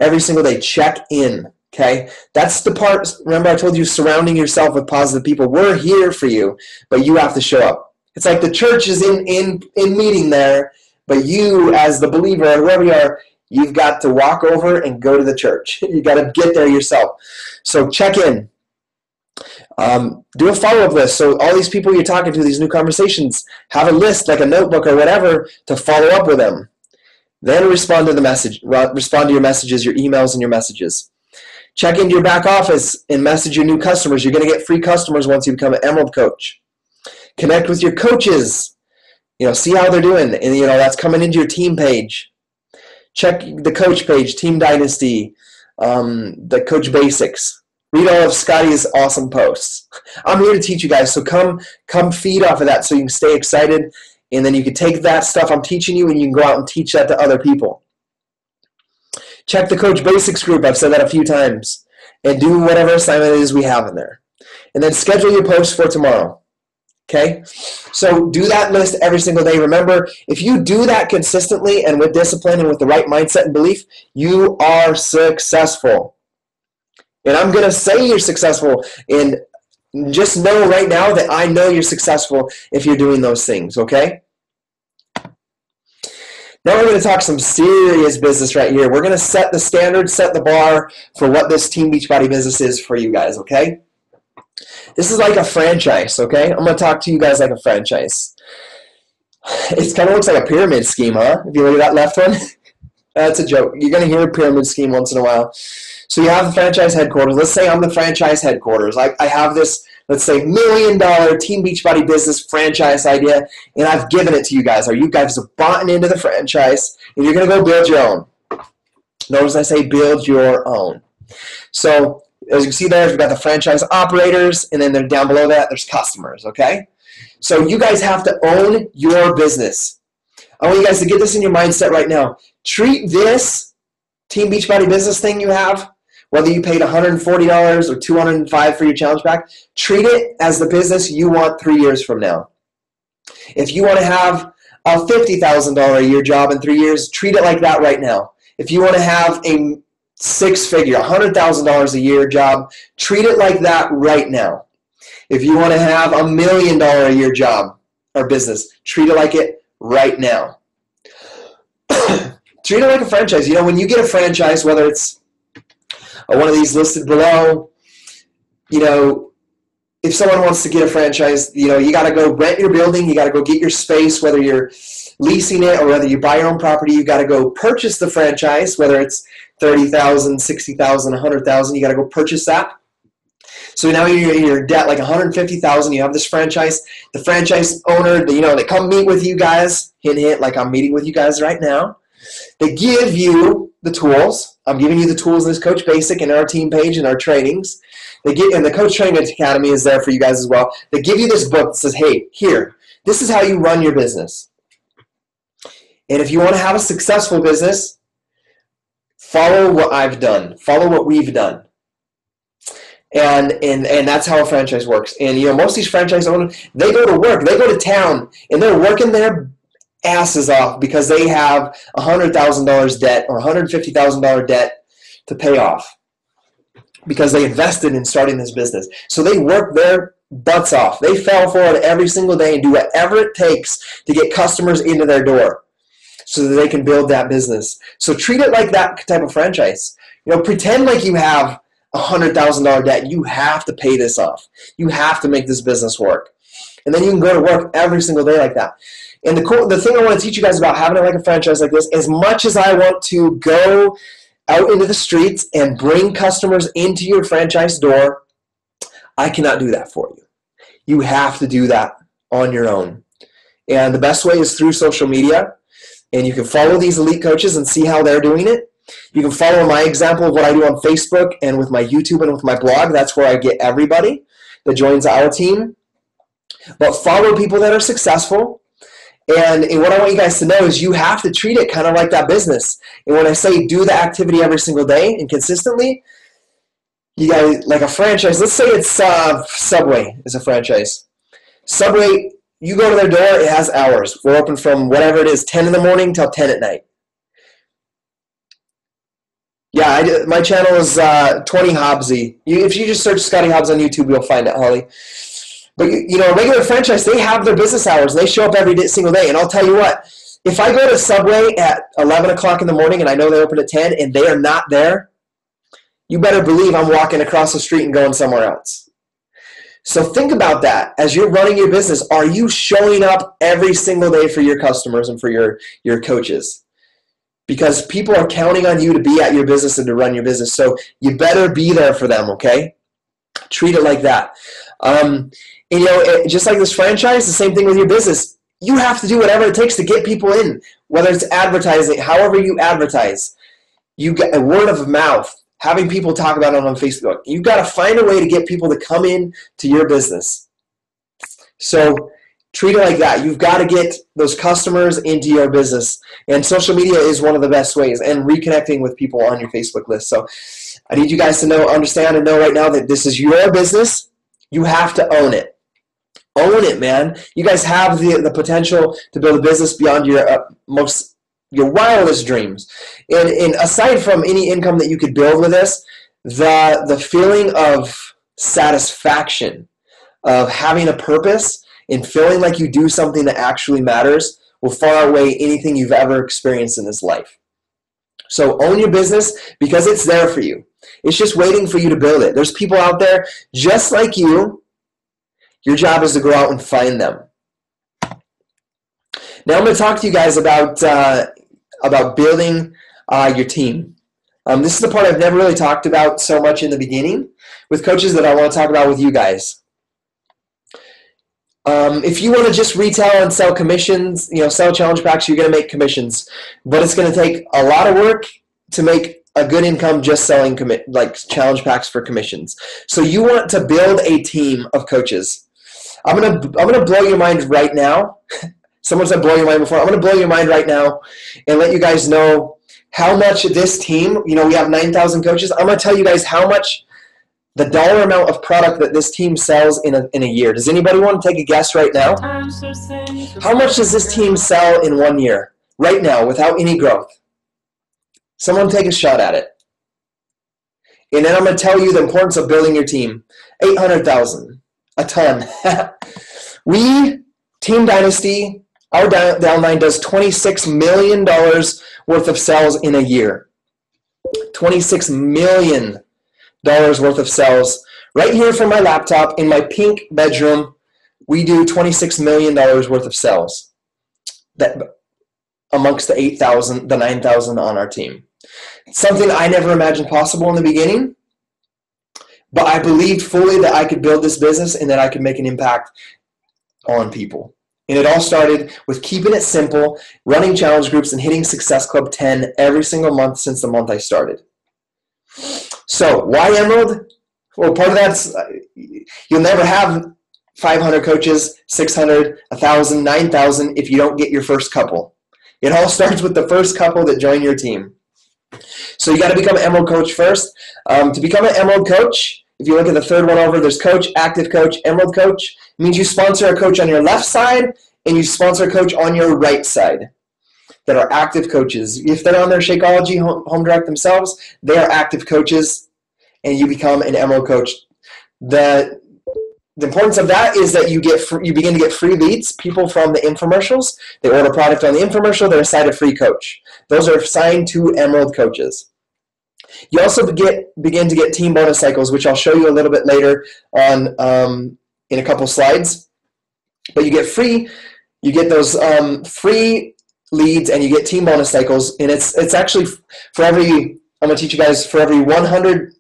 Every single day, check in, okay? That's the part, remember I told you, surrounding yourself with positive people. We're here for you, but you have to show up. It's like the church is in meeting there, but you as the believer, or whoever you are, you've got to walk over and go to the church. You got to get there yourself. So check in. Do a follow-up list. So all these people you're talking to, these new conversations, have a list, like a notebook or whatever, to follow up with them. Then respond to the message. Respond to your messages, your emails, and your messages. Check into your back office and message your new customers. You're going to get free customers once you become an Emerald coach. Connect with your coaches. See how they're doing, and that's coming into your team page. Check the coach page, Team Dynasty, the Coach Basics. Read all of Scottie's awesome posts. I'm here to teach you guys, so come feed off of that so you can stay excited, and then you can take that stuff I'm teaching you and you can go out and teach that to other people. Check the Coach Basics group. I've said that a few times. And do whatever assignment it is we have in there. And then schedule your posts for tomorrow. Okay? So do that list every single day. Remember, if you do that consistently and with discipline and with the right mindset and belief, you are successful. And I'm going to say you're successful. And just know right now that I know you're successful if you're doing those things, okay? Now we're going to talk some serious business right here. We're going to set the standard, set the bar for what this Team Beachbody business is for you guys, okay? This is like a franchise, okay? I'm going to talk to you guys like a franchise. It kind of looks like a pyramid scheme, huh? If you look at that left one. That's a joke. You're going to hear a pyramid scheme once in a while. So you have the franchise headquarters. Let's say I'm the franchise headquarters. I have this, let's say, $1 million Team Beachbody business franchise idea, and I've given it to you guys. Or you guys have bought into the franchise, and you're going to go build your own. Notice I say build your own. So as you can see there, we've got the franchise operators, and then down below that, there's customers, okay? So you guys have to own your business. I want you guys to get this in your mindset right now. Treat this Team Beachbody business thing you have, whether you paid $140 or $205 for your challenge pack, treat it as the business you want 3 years from now. If you want to have a $50,000 a year job in 3 years, treat it like that right now. If you want to have a six-figure, $100,000 a year job, treat it like that right now. If you want to have $1 million a year job or business, treat it like it right now. Treat it like a franchise. You know, when you get a franchise, whether it's one of these listed below, you know, if someone wants to get a franchise, you know, you got to go rent your building, you got to go get your space, whether you're leasing it or whether you buy your own property, you got to go purchase the franchise, whether it's $30,000, $60,000, $100,000, you got to go purchase that. So now you're in debt like $150,000. You have this franchise. The franchise owner, you know, they come meet with you guys. Hint, hint, like I'm meeting with you guys right now. They give you the tools. I'm giving you the tools in this Coach Basic and our team page and our trainings. And the Coach Training Academy is there for you guys as well. They give you this book that says, hey, here, this is how you run your business. And if you want to have a successful business, follow what I've done. Follow what we've done. And that's how a franchise works. And you know, most of these franchise owners, they go to work, they go to town, and they're working their asses off because they have $100,000 debt or $150,000 debt to pay off because they invested in starting this business. So they work their butts off. They fell for it every single day and do whatever it takes to get customers into their door so that they can build that business. So treat it like that type of franchise. You know, pretend like you have $100,000 debt. You have to pay this off. You have to make this business work. And then you can go to work every single day like that. And the thing I want to teach you guys about having it like a franchise like this, as much as I want to go out into the streets and bring customers into your franchise door, I cannot do that for you. You have to do that on your own. And the best way is through social media. And you can follow these elite coaches and see how they're doing it. You can follow my example of what I do on Facebook and with my YouTube and with my blog. That's where I get everybody that joins our team. But follow people that are successful. And what I want you guys to know is you have to treat it kind of like that business. And when I say do the activity every single day and consistently, you guys, like a franchise, let's say it's Subway is a franchise. Subway, you go to their door, it has hours. We're open from whatever it is, 10 in the morning till 10 at night. Yeah, my channel is 20 Hobbsy. If you just search Scottie Hobbs on YouTube, you'll find it, Holly. But you know, a regular franchise, they have their business hours. They show up every single day. And I'll tell you what, if I go to Subway at 11 o'clock in the morning and I know they open at 10 and they are not there, you better believe I'm walking across the street and going somewhere else. So think about that. As you're running your business, are you showing up every single day for your customers and for your coaches? Because people are counting on you to be at your business and to run your business. So you better be there for them, okay? Treat it like that. And, you know, just like this franchise, the same thing with your business. You have to do whatever it takes to get people in, whether it's advertising, however you advertise. You get a word of mouth, having people talk about it on Facebook. You've got to find a way to get people to come in to your business. So treat it like that. You've got to get those customers into your business. And social media is one of the best ways, and reconnecting with people on your Facebook list. So I need you guys to know, understand, and know right now that this is your business. You have to own it. Own it, man. You guys have the potential to build a business beyond your wildest dreams. And aside from any income that you could build with this, the feeling of satisfaction, of having a purpose and feeling like you do something that actually matters will far outweigh anything you've ever experienced in this life. So own your business because it's there for you. It's just waiting for you to build it. There's people out there just like you. Your job is to go out and find them. Now I'm going to talk to you guys about building your team. This is the part I've never really talked about so much in the beginning with coaches that I want to talk about with you guys. If you want to just retail and sell commissions, sell challenge packs, you're going to make commissions. But it's going to take a lot of work to make a good income just selling challenge packs for commissions. So you want to build a team of coaches. I'm gonna blow your mind right now. Someone said blow your mind before. I'm going to blow your mind right now and let you guys know how much this team, we have 9,000 coaches. I'm going to tell you guys how much the dollar amount of product that this team sells in a year. Does anybody want to take a guess right now? How much does this team sell in 1 year, right now, without any growth? Someone take a shot at it. And then I'm going to tell you the importance of building your team. 800,000, a ton. Team Dynasty, our downline does $26 million worth of sales in a year. $26 million worth of sales. Right here from my laptop in my pink bedroom, we do $26 million worth of sales. That amongst the 8,000, the 9,000 on our team. It's something I never imagined possible in the beginning, but I believed fully that I could build this business and that I could make an impact on people. And it all started with keeping it simple, running challenge groups, and hitting Success Club 10 every single month since the month I started. So why Emerald? Well, part of that's you'll never have 500 coaches, 600, 1,000, 9,000 if you don't get your first couple. It all starts with the first couple that join your team. So you got to become an Emerald coach first. To become an Emerald coach, if you look at the third one over, there's coach, active coach, Emerald coach. It means you sponsor a coach on your left side and you sponsor a coach on your right side that are active coaches. If they're on their Shakeology home direct themselves, they are active coaches and you become an Emerald coach. The importance of that is that you begin to get free leads, people from the infomercials. They order product on the infomercial, they're assigned a free coach. Those are assigned to Emerald coaches. You also begin to get team bonus cycles, which I'll show you a little bit later on in a couple slides. But you get those free leads and you get team bonus cycles. And it's actually for every, I'm going to teach you guys, for every 100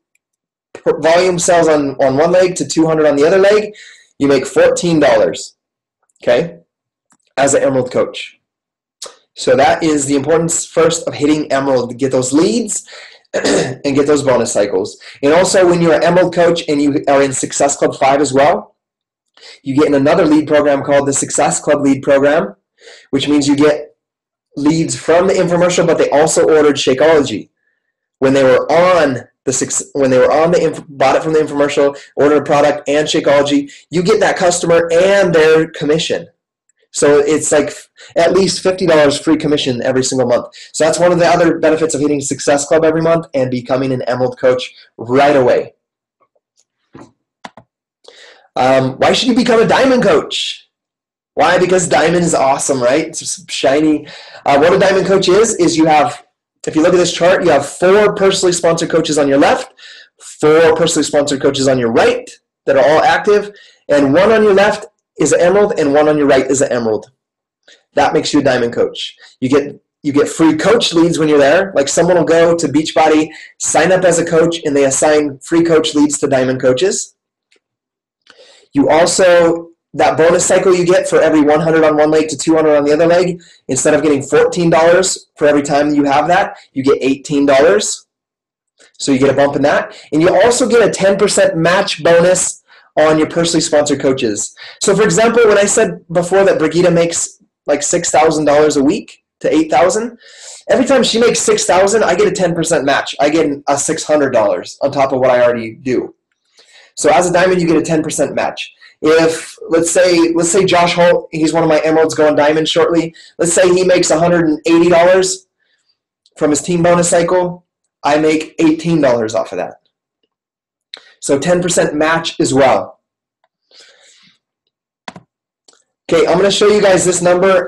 volume sells on one leg to 200 on the other leg, you make $14, okay, as an Emerald coach. So that is the importance first of hitting Emerald, to get those leads and get those bonus cycles. And also when you're an Emerald coach and you are in Success Club 5 as well, you get in another lead program called the Success Club Lead Program, which means you get leads from the infomercial, but they also ordered Shakeology. When they were on bought it from the infomercial, ordered a product and Shakeology, you get that customer and their commission. So it's like at least $50 free commission every single month. So that's one of the other benefits of hitting Success Club every month and becoming an Emerald coach right away. Why should you become a Diamond coach? Why? Because Diamond is awesome, right? It's shiny. What a Diamond coach is you have, if you look at this chart, you have 4 personally sponsored coaches on your left, 4 personally sponsored coaches on your right that are all active, and 1 on your left is an Emerald and 1 on your right is an Emerald. That makes you a Diamond coach. You get free coach leads when you're there. Like someone will go to Beachbody, sign up as a coach, and they assign free coach leads to Diamond coaches. You also, that bonus cycle you get for every 100 on one leg to 200 on the other leg, instead of getting $14 for every time you have that, you get $18. So you get a bump in that. And you also get a 10% match bonus on your personally sponsored coaches. So for example, when I said before that Brigitte makes like $6,000 a week to $8,000, every time she makes $6,000, I get a 10% match. I get a $600 on top of what I already do. So as a Diamond, you get a 10% match. If let's say Josh Holt, he's one of my Emeralds going Diamond shortly. Let's say he makes $180 from his team bonus cycle. I make $18 off of that. So 10% match as well. Okay, I'm going to show you guys this number.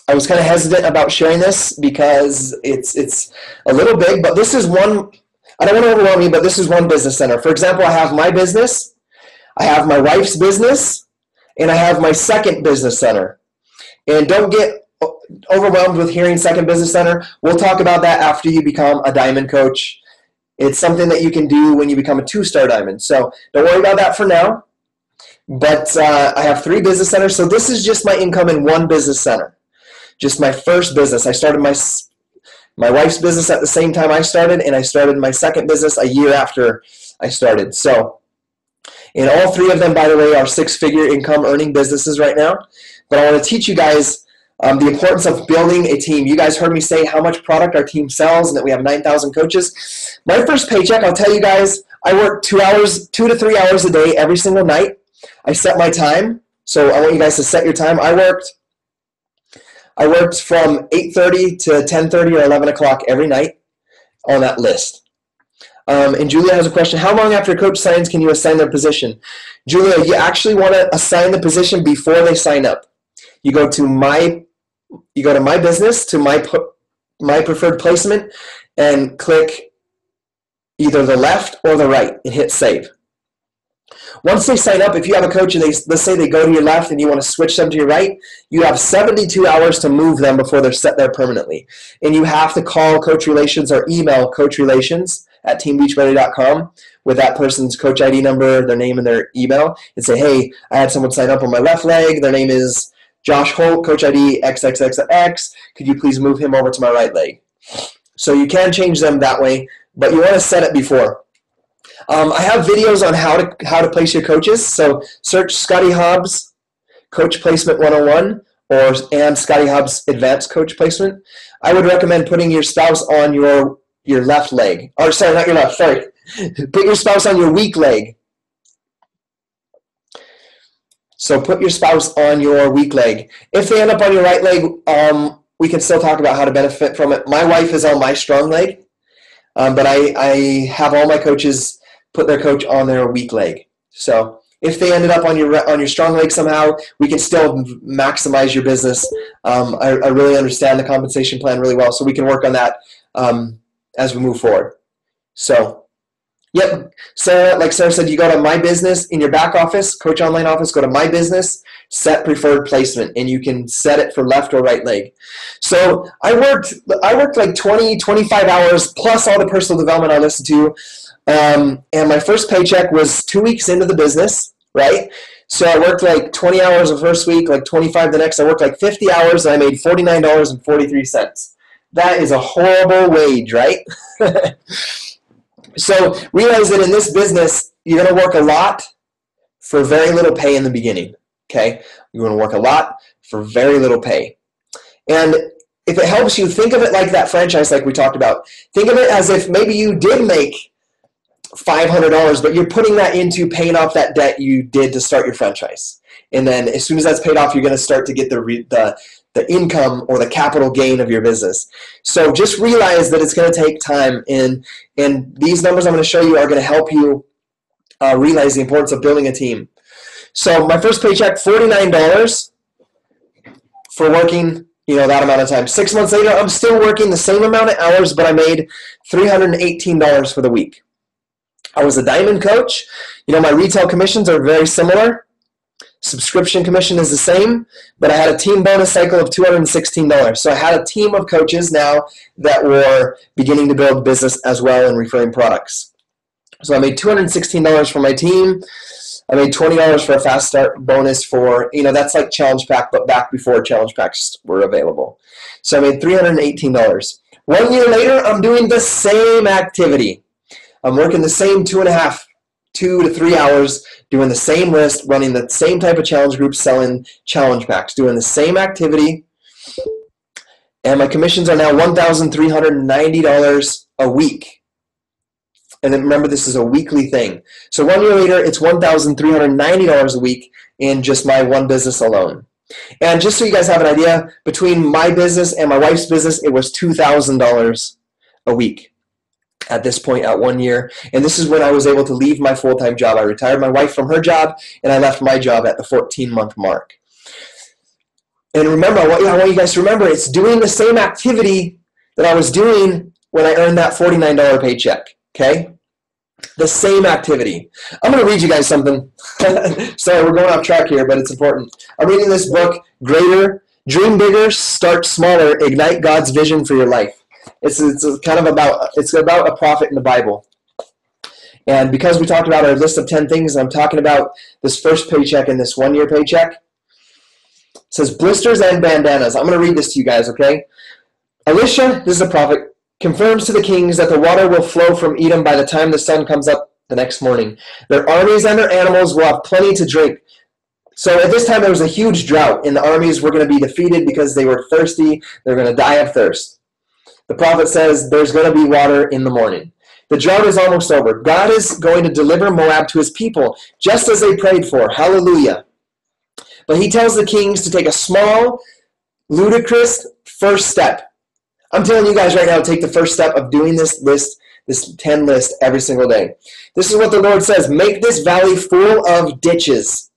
I was kind of hesitant about sharing this because it's a little big, but this is one, I don't want to overwhelm you, but this is one business center. For example, I have my business, I have my wife's business, and I have my second business center. And don't get overwhelmed with hearing second business center. We'll talk about that after you become a diamond coach. It's something that you can do when you become a 2-star diamond. So don't worry about that for now. But I have 3 business centers. So this is just my income in one business center. Just my first business. I started my wife's business at the same time I started, and I started my second business a year after I started. So, and all 3 of them, by the way, are 6-figure income earning businesses right now. But I want to teach you guys the importance of building a team. You guys heard me say how much product our team sells and that we have 9,000 coaches. My first paycheck, I'll tell you guys, I work 2 to 3 hours a day every single night. I set my time. So I want you guys to set your time. I worked from 8:30 to 10:30 or 11 o'clock every night on that list. And Julia has a question. How long after a coach signs can you assign their position? Julia, you actually want to assign the position before they sign up. You go to my business, to my preferred placement, and click either the left or the right and hit save. Once they sign up, if you have a coach and let's say they go to your left and you want to switch them to your right, you have 72 hours to move them before they're set there permanently. And you have to call Coach Relations or email coachrelations@teambeachbody.com with that person's coach ID number, their name, and their email, and say, hey, I had someone sign up on my left leg. Their name is Josh Holt, coach ID XXXX. Could you please move him over to my right leg? So you can change them that way, but you want to set it before. I have videos on how to place your coaches. So search Scottie Hobbs Coach Placement 101 and Scottie Hobbs Advanced Coach Placement. I would recommend putting your spouse on your left leg. Or sorry, not your left, sorry. Put your spouse on your weak leg. So put your spouse on your weak leg. If they end up on your right leg, we can still talk about how to benefit from it. My wife is on my strong leg, but I have all my coaches put their coach on their weak leg. So if they ended up on your strong leg somehow, we can still maximize your business. I really understand the compensation plan really well, so we can work on that as we move forward. So, yep, Sarah, like Sarah said, you go to My Business in your back office, Coach Online office, go to My Business, set preferred placement, and you can set it for left or right leg. So I worked like 20, 25 hours plus all the personal development I listened to. And my first paycheck was 2 weeks into the business, right? So I worked like 20 hours the first week, like 25 the next. I worked like 50 hours, and I made $49.43. That is a horrible wage, right? So realize that in this business, you're going to work a lot for very little pay in the beginning, okay? You're going to work a lot for very little pay. And if it helps you, think of it like that franchise like we talked about. Think of it as if maybe you did make $500, but you're putting that into paying off that debt you did to start your franchise. And then as soon as that's paid off, you're going to start to get the income or the capital gain of your business. So just realize that it's going to take time, and these numbers I'm going to show you are going to help you realize the importance of building a team. So my first paycheck, $49 for working that amount of time. 6 months later, I'm still working the same amount of hours, but I made $318 for the week. I was a diamond coach. My retail commissions are very similar. Subscription commission is the same, but I had a team bonus cycle of $216. So I had a team of coaches now that were beginning to build business as well and referring products. So I made $216 for my team. I made $20 for a fast start bonus for, that's like Challenge Pack, but back before Challenge Packs were available. So I made $318. 1 year later, I'm doing the same activity. I'm working the same 2 to 3 hours, doing the same list, running the same type of challenge group, selling challenge packs, doing the same activity. And my commissions are now $1,390 a week. And then remember, this is a weekly thing. So 1 year later, it's $1,390 a week in just my one business alone. And just so you guys have an idea, between my business and my wife's business, it was $2,000 a week. at this point at 1 year. And this is when I was able to leave my full-time job. I retired my wife from her job, and I left my job at the 14-month mark. And remember, I want you guys to remember, it's doing the same activity that I was doing when I earned that $49 paycheck, okay? The same activity. I'm going to read you guys something. Sorry, we're going off track here, but it's important. I'm reading this book, Greater, Dream Bigger, Start Smaller, Ignite God's Vision for Your Life. It's about a prophet in the Bible. And because we talked about our list of 10 things, I'm talking about this first paycheck and this 1 year paycheck. It says, blisters and bandanas. I'm going to read this to you guys, okay? Elisha, this is a prophet, confirms to the kings that the water will flow from Edom by the time the sun comes up the next morning. Their armies and their animals will have plenty to drink. So at this time there was a huge drought, and the armies were going to be defeated because they were thirsty. They're going to die of thirst. The prophet says there's going to be water in the morning. The drought is almost over. God is going to deliver Moab to his people, just as they prayed for. Hallelujah. But he tells the kings to take a small, ludicrous first step. I'm telling you guys right now, take the first step of doing this 10 list every single day. This is what the Lord says. Make this valley full of ditches.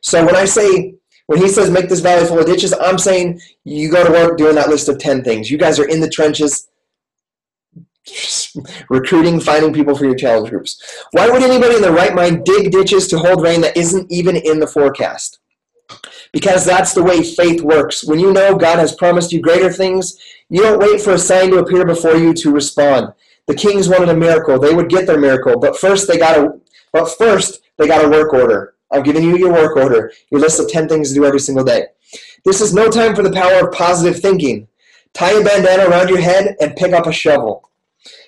So when he says make this valley full of ditches, I'm saying you go to work doing that list of 10 things. You guys are in the trenches, recruiting, finding people for your challenge groups. Why would anybody in their right mind dig ditches to hold rain that isn't even in the forecast? Because that's the way faith works. When you know God has promised you greater things, you don't wait for a sign to appear before you to respond. The kings wanted a miracle. They would get their miracle, but first they got a work order. I'm giving you your work order, your list of 10 things to do every single day. This is no time for the power of positive thinking. Tie a bandana around your head and pick up a shovel.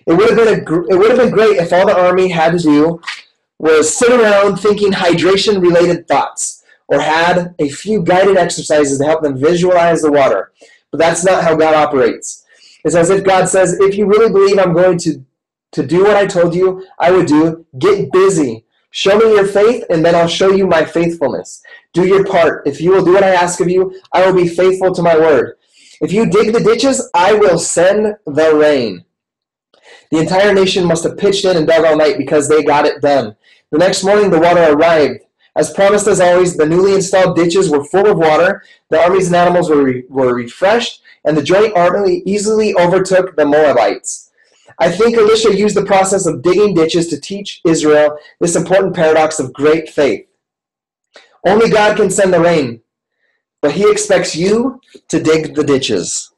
It would have been great if all the army had to do was sit around thinking hydration-related thoughts, or had a few guided exercises to help them visualize the water. But that's not how God operates. It's as if God says, if you really believe I'm going to do what I told you I would do, get busy. Show me your faith, and then I'll show you my faithfulness. Do your part. If you will do what I ask of you, I will be faithful to my word. If you dig the ditches, I will send the rain. The entire nation must have pitched in and dug all night because they got it done. The next morning, the water arrived. As promised, as always, the newly installed ditches were full of water, the armies and animals were refreshed, and the joint army easily overtook the Moabites. I think Elisha used the process of digging ditches to teach Israel this important paradox of great faith. Only God can send the rain, but he expects you to dig the ditches.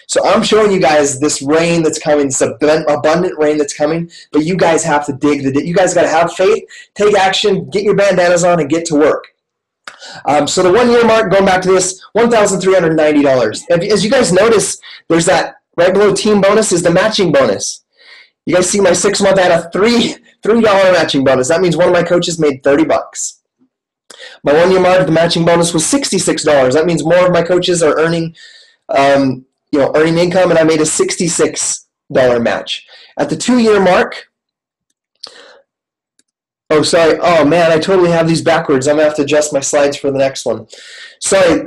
So I'm showing you guys this rain that's coming, this abundant rain that's coming, but you guys have to dig the ditch. You guys got to have faith, take action, get your bandanas on, and get to work. So the 1 year mark, going back to this, $1,390. As you guys notice, there's that right below team bonus is the matching bonus. You guys see my 6 month, I had a $3 matching bonus. That means one of my coaches made $30. My 1 year mark, the matching bonus was $66. That means more of my coaches are earning income, and I made a $66 match. At the 2 year mark, oh man, I totally have these backwards. I'm going to have to adjust my slides for the next one. Sorry,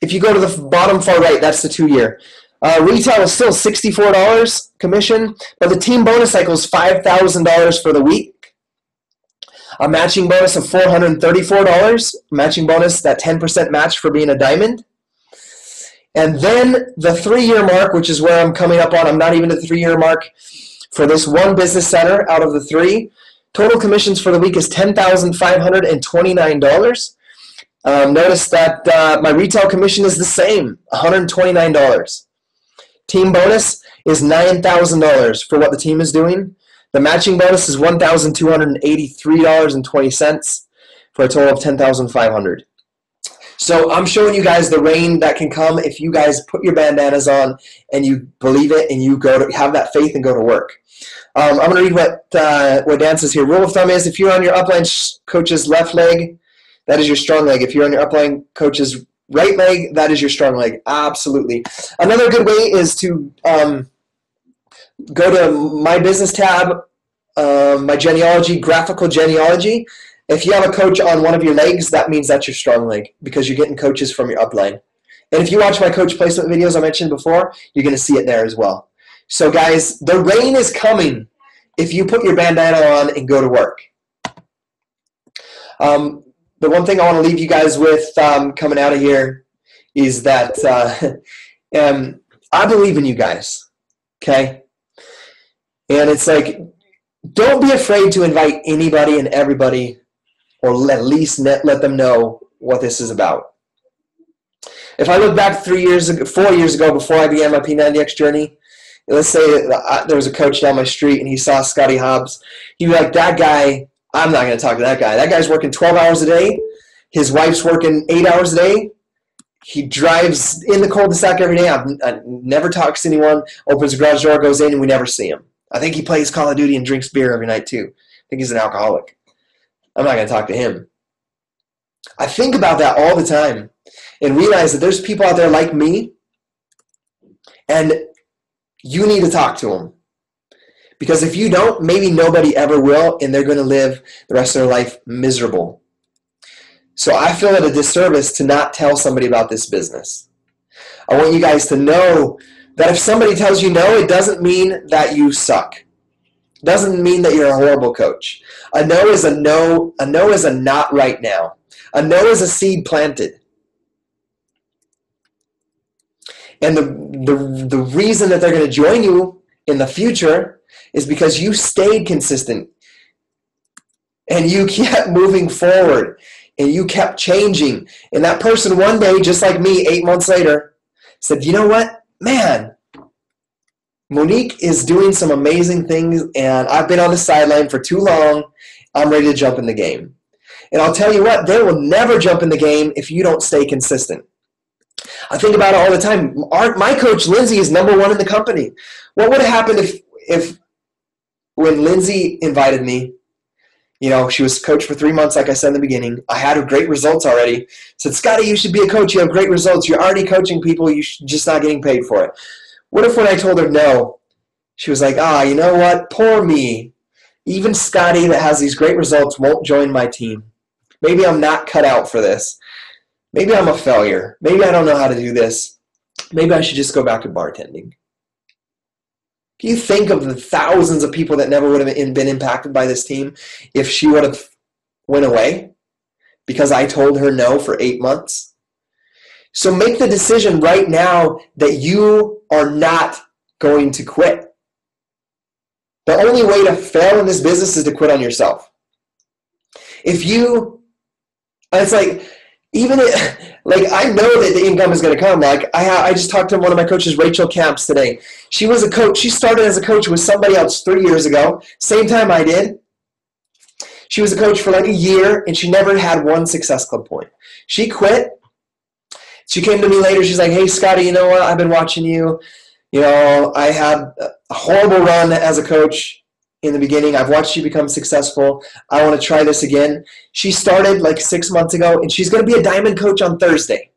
if you go to the bottom far right, that's the 2 year. Retail is still $64 commission, but the team bonus cycle is $5,000 for the week. A matching bonus of $434, matching bonus, that 10% match for being a diamond. And then the 3 year mark, which is where I'm coming up on, I'm not even at the 3 year mark for this one business center out of the 3. Total commissions for the week is $10,529. Notice that my retail commission is the same, $129. Team bonus is $9,000 for what the team is doing. The matching bonus is $1,283.20 for a total of $10,500. So I'm showing you guys the rain that can come if you guys put your bandanas on and you believe it and you go to have that faith and go to work. I'm going to read what Dan says here. Rule of thumb is if you're on your upline coach's left leg, that is your strong leg. If you're on your upline coach's right leg, that is your strong leg. Absolutely. Another good way is to go to my business tab, my genealogy, graphical genealogy. If you have a coach on one of your legs, that means that's your strong leg because you're getting coaches from your upline. And if you watch my coach placement videos I mentioned before, you're going to see it there as well. So guys, the rain is coming if you put your bandana on and go to work. The one thing I want to leave you guys with coming out of here is that I believe in you guys, okay? And it's like, don't be afraid to invite anybody and everybody, or at least let them know what this is about. If I look back 4 years ago, before I began my P90X journey, let's say there was a coach down my street and he saw Scottie Hobbs. He'd be like, that guy, I'm not going to talk to that guy. That guy's working 12 hours a day. His wife's working 8 hours a day. He drives in the cul-de-sac every day. I never talks to anyone, opens the garage door, goes in, and we never see him. I think he plays Call of Duty and drinks beer every night too. I think he's an alcoholic. I'm not going to talk to him. I think about that all the time and realize that there's people out there like me, and you need to talk to them. Because if you don't, maybe nobody ever will, and they're going to live the rest of their life miserable. So I feel it a disservice to not tell somebody about this business. I want you guys to know that if somebody tells you no, it doesn't mean that you suck. It doesn't mean that you're a horrible coach. A no is a no. A no is a not right now. A no is a seed planted. And the reason that they're going to join you in the future is because you stayed consistent and you kept moving forward and you kept changing. And that person one day, just like me 8 months later, said, you know what, man, Monique is doing some amazing things and I've been on the sideline for too long. I'm ready to jump in the game. And I'll tell you what, they will never jump in the game if you don't stay consistent. I think about it all the time. My coach, Lindsay, is #1 in the company. What would have happened if when Lindsay invited me, you know, she was coach for 3 months, like I said in the beginning. I had great results already. Said, Scottie, you should be a coach. You have great results. You're already coaching people. You're just not getting paid for it. What if when I told her no, she was like, you know what? Poor me. Even Scottie that has these great results won't join my team. Maybe I'm not cut out for this. Maybe I'm a failure. Maybe I don't know how to do this. Maybe I should just go back to bartending. Can you think of the thousands of people that never would have been impacted by this team if she would have went away because I told her no for 8 months? So make the decision right now that you are not going to quit. The only way to fail in this business is to quit on yourself. It's like, I know that the income is going to come. Like I just talked to one of my coaches, Rachel Camps, today. She was a coach. She started as a coach with somebody else 3 years ago, same time I did. She was a coach for like a year, and she never had one Success Club point. She quit. She came to me later. She's like, hey, Scottie, you know what? I've been watching you. You know, I had a horrible run as a coach in the beginning. I've watched you become successful. I want to try this again. She started like 6 months ago, and she's going to be a diamond coach on Thursday.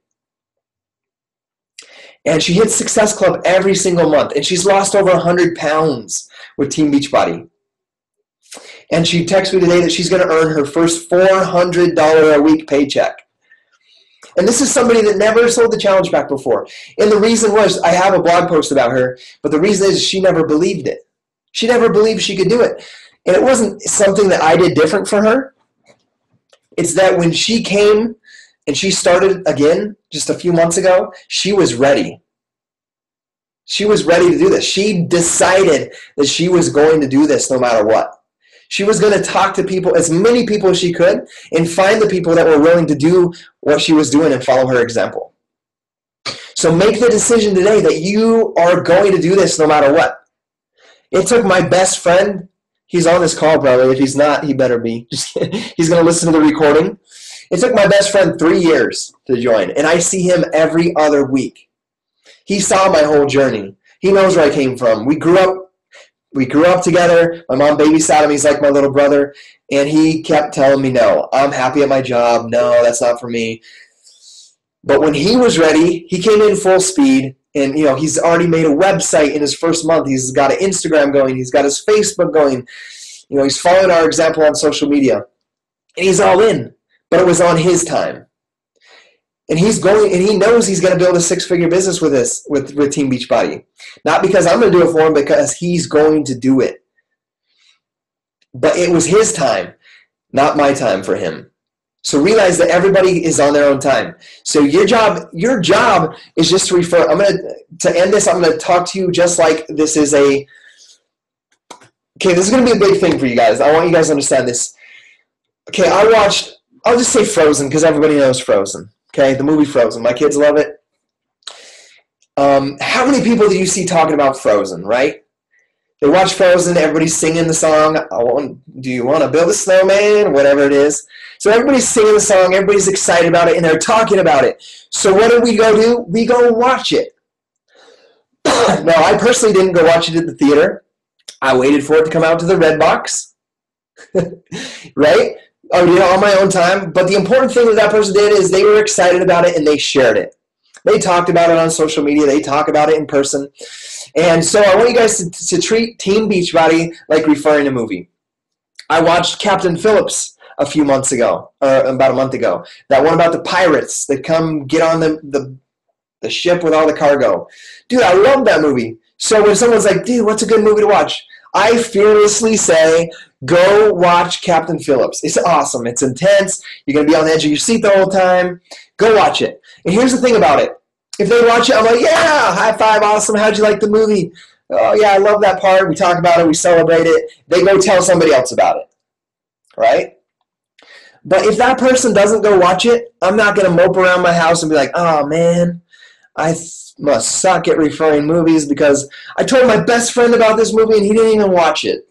And she hits Success Club every single month, and she's lost over 100 pounds with Team Beachbody. And she texted me today that she's going to earn her first $400 a week paycheck. And this is somebody that never sold the challenge pack before. And the reason was, I have a blog post about her, but the reason is she never believed it. She never believed she could do it. And it wasn't something that I did different for her. It's that when she came and she started again just a few months ago, she was ready. She was ready to do this. She decided that she was going to do this no matter what. She was going to talk to people, as many people as she could, and find the people that were willing to do what she was doing and follow her example. So make the decision today that you are going to do this no matter what. It took my best friend, he's on this call probably, if he's not, he better be. He's going to listen to the recording. It took my best friend 3 years to join, and I see him every other week. He saw my whole journey. He knows where I came from. We grew up together. My mom babysat him. He's like my little brother, and he kept telling me, no, I'm happy at my job. No, that's not for me. But when he was ready, he came in full speed. And, you know, he's already made a website in his first month. He's got an Instagram going. He's got his Facebook going. You know, he's following our example on social media. And he's all in. But it was on his time. And he knows he's going to build a 6-figure business with this, with Team Beachbody. Not because I'm going to do it for him, because he's going to do it. But it was his time, not my time for him. So realize that everybody is on their own time. So your job is just to refer. To end this, I'm going to talk to you just like this is this is going to be a big thing for you guys. I want you guys to understand this. Okay, I'll just say Frozen because everybody knows Frozen. Okay, the movie Frozen. My kids love it. How many people do you see talking about Frozen, right? They watch Frozen, everybody's singing the song, do you want to build a snowman? Whatever it is. So everybody's singing the song, everybody's excited about it, and they're talking about it. So what did we go do? We go watch it. Now, I personally didn't go watch it at the theater. I waited for it to come out to the red box. Right? On my own time. But the important thing that person did is they were excited about it and they shared it. They talked about it on social media. They talk about it in person. And so I want you guys to treat Team Beachbody like referring a movie. I watched Captain Phillips a few months ago, or about a month ago. That one about the pirates that come get on the ship with all the cargo. Dude, I love that movie. So when someone's like, dude, what's a good movie to watch? I fearlessly say, go watch Captain Phillips. It's awesome. It's intense. You're going to be on the edge of your seat the whole time. Go watch it. And here's the thing about it. If they watch it, I'm like, yeah, high five, awesome. How'd you like the movie? Oh, yeah, I love that part. We talk about it. We celebrate it. They go tell somebody else about it, right? But if that person doesn't go watch it, I'm not going to mope around my house and be like, oh, man, I must suck at referring movies because I told my best friend about this movie and he didn't even watch it.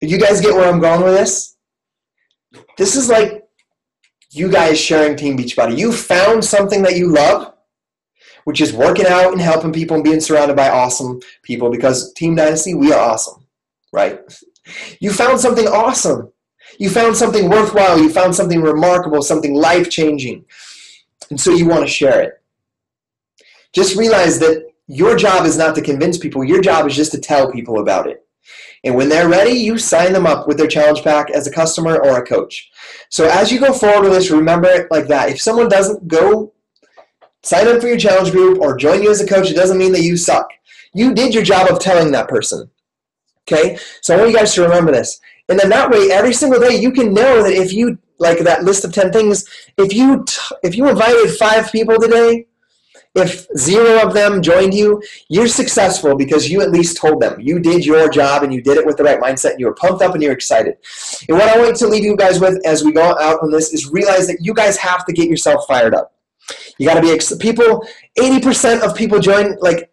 You guys get where I'm going with this? This is like you guys sharing Team Beachbody. You found something that you love, which is working out and helping people and being surrounded by awesome people, because Team Dynasty, we are awesome, right? You found something awesome. You found something worthwhile. You found something remarkable, something life-changing. And so you want to share it. Just realize that your job is not to convince people. Your job is just to tell people about it. And when they're ready, you sign them up with their challenge pack as a customer or a coach. So as you go forward with this, remember it like that. If someone doesn't go sign up for your challenge group or join you as a coach, it doesn't mean that you suck. You did your job of telling that person. Okay? So I want you guys to remember this. And then that way, every single day, you can know that if you, like that list of 10 things, if you invited 5 people today, if 0 of them joined you, you're successful because you at least told them. You did your job and you did it with the right mindset and you were pumped up and you're excited. And what I want to leave you guys with as we go out on this is realize that you guys have to get yourself fired up. You got to be, 80% of people join, like,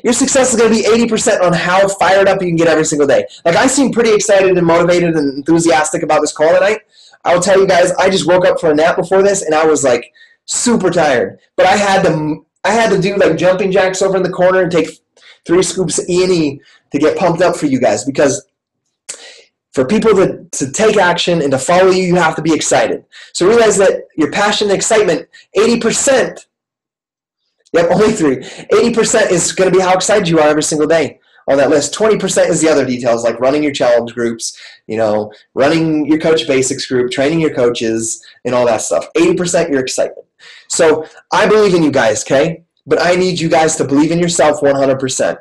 your success is going to be 80% on how fired up you can get every single day. Like, I seem pretty excited and motivated and enthusiastic about this call tonight. I will tell you guys, I just woke up for a nap before this and I was like, super tired, but I had to do like jumping jacks over in the corner and take 3 scoops of E&E to get pumped up for you guys, because for people to take action and to follow you, you have to be excited. So realize that your passion and excitement, 80%, yep, only 3, 80% is going to be how excited you are every single day on that list. 20% is the other details, like running your challenge groups, running your Coach Basics group, training your coaches, and all that stuff. 80% your excitement. So I believe in you guys, okay? But I need you guys to believe in yourself 100%.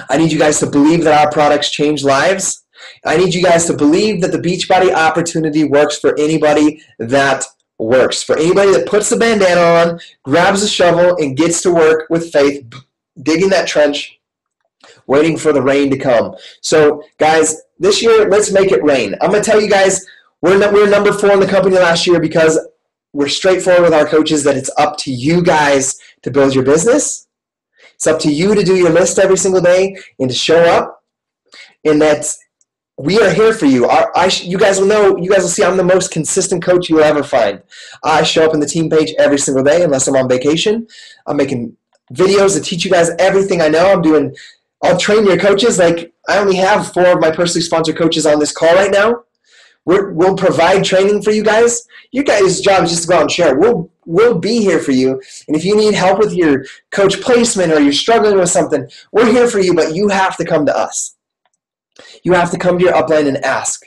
I need you guys to believe that our products change lives. I need you guys to believe that the Beachbody opportunity works for anybody that works. For anybody that puts the bandana on, grabs a shovel, and gets to work with faith, digging that trench, waiting for the rain to come. So, guys, this year, let's make it rain. I'm going to tell you guys, we're number 4 in the company last year because we're straightforward with our coaches that it's up to you guys to build your business. It's up to you to do your list every single day and to show up. And that we are here for you. You guys will know, you guys will see I'm the most consistent coach you will ever find. I show up in the team page every single day unless I'm on vacation. I'm making videos to teach you guys everything I know. I'll train your coaches. Like, I only have 4 of my personally sponsored coaches on this call right now. We'll provide training for you guys. Your guys' job is just to go out and share. We'll be here for you. And if you need help with your coach placement or you're struggling with something, we're here for you, but you have to come to us. You have to come to your upline and ask.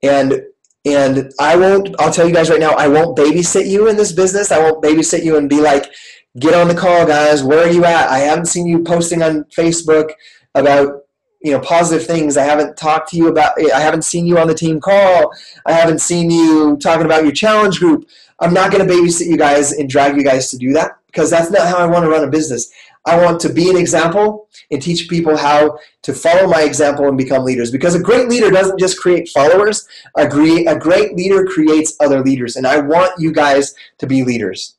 And And I'll tell you guys right now, I won't babysit you in this business. I won't babysit you and be like, get on the call, guys. Where are you at? I haven't seen you posting on Facebook about, positive things. I haven't talked to you about, I haven't seen you on the team call. I haven't seen you talking about your challenge group. I'm not going to babysit you guys and drag you guys to do that, because that's not how I want to run a business. I want to be an example and teach people how to follow my example and become leaders, because a great leader doesn't just create followers. A great leader creates other leaders, and I want you guys to be leaders.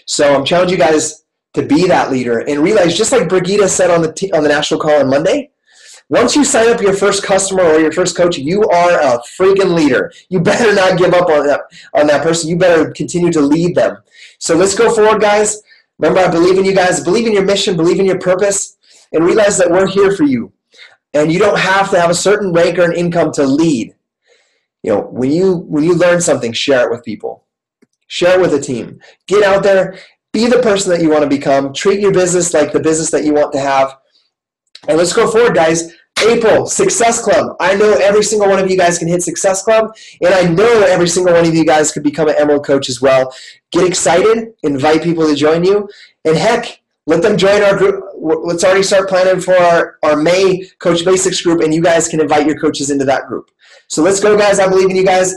So I'm challenging you guys to be that leader and realize, just like Brigitte said on the national call on Monday, once you sign up your first customer or your first coach, you are a freaking leader. You better not give up on that person. You better continue to lead them. So let's go forward, guys. Remember, I believe in you guys. Believe in your mission. Believe in your purpose. And realize that we're here for you. And you don't have to have a certain rank or an income to lead. When you learn something, share it with people. Share it with a team. Get out there. Be the person that you want to become. Treat your business like the business that you want to have. And let's go forward, guys. April, Success Club. I know every single one of you guys can hit Success Club, and I know every single one of you guys could become an Emerald Coach as well. Get excited. Invite people to join you. And heck, let them join our group. Let's already start planning for our May Coach Basics group, and you guys can invite your coaches into that group. So let's go, guys. I believe in you guys.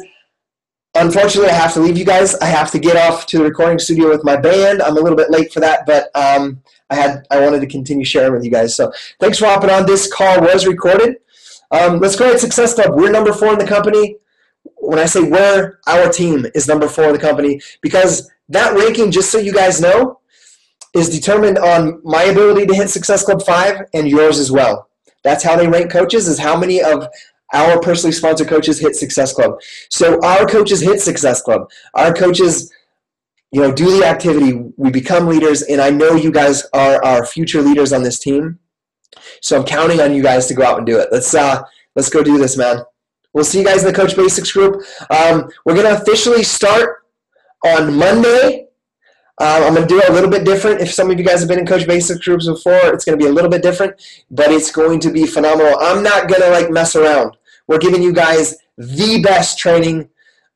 Unfortunately, I have to leave you guys. I have to get off to the recording studio with my band. I'm a little bit late for that, but I wanted to continue sharing with you guys. So thanks for hopping on. This call was recorded. Let's go ahead, Success Club. We're number 4 in the company. When I say we're, our team is number 4 in the company, because that ranking, just so you guys know, is determined on my ability to hit Success Club 5 and yours as well. That's how they rank coaches, is how many of our personally sponsored coaches hit Success Club. So our coaches hit Success Club. Our coaches, do the activity. We become leaders, and I know you guys are our future leaders on this team. So I'm counting on you guys to go out and do it. Let's go do this, man. We'll see you guys in the Coach Basics group. We're going to officially start on Monday. I'm going to do it a little bit different. If some of you guys have been in Coach Basics groups before, it's going to be a little bit different, but it's going to be phenomenal. I'm not going to mess around. We're giving you guys the best training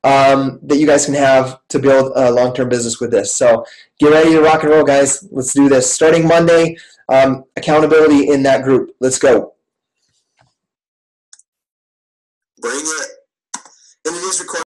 that you guys can have to build a long-term business with this. So get ready to rock and roll, guys. Let's do this. Starting Monday, accountability in that group. Let's go. Bring it. And it is recorded.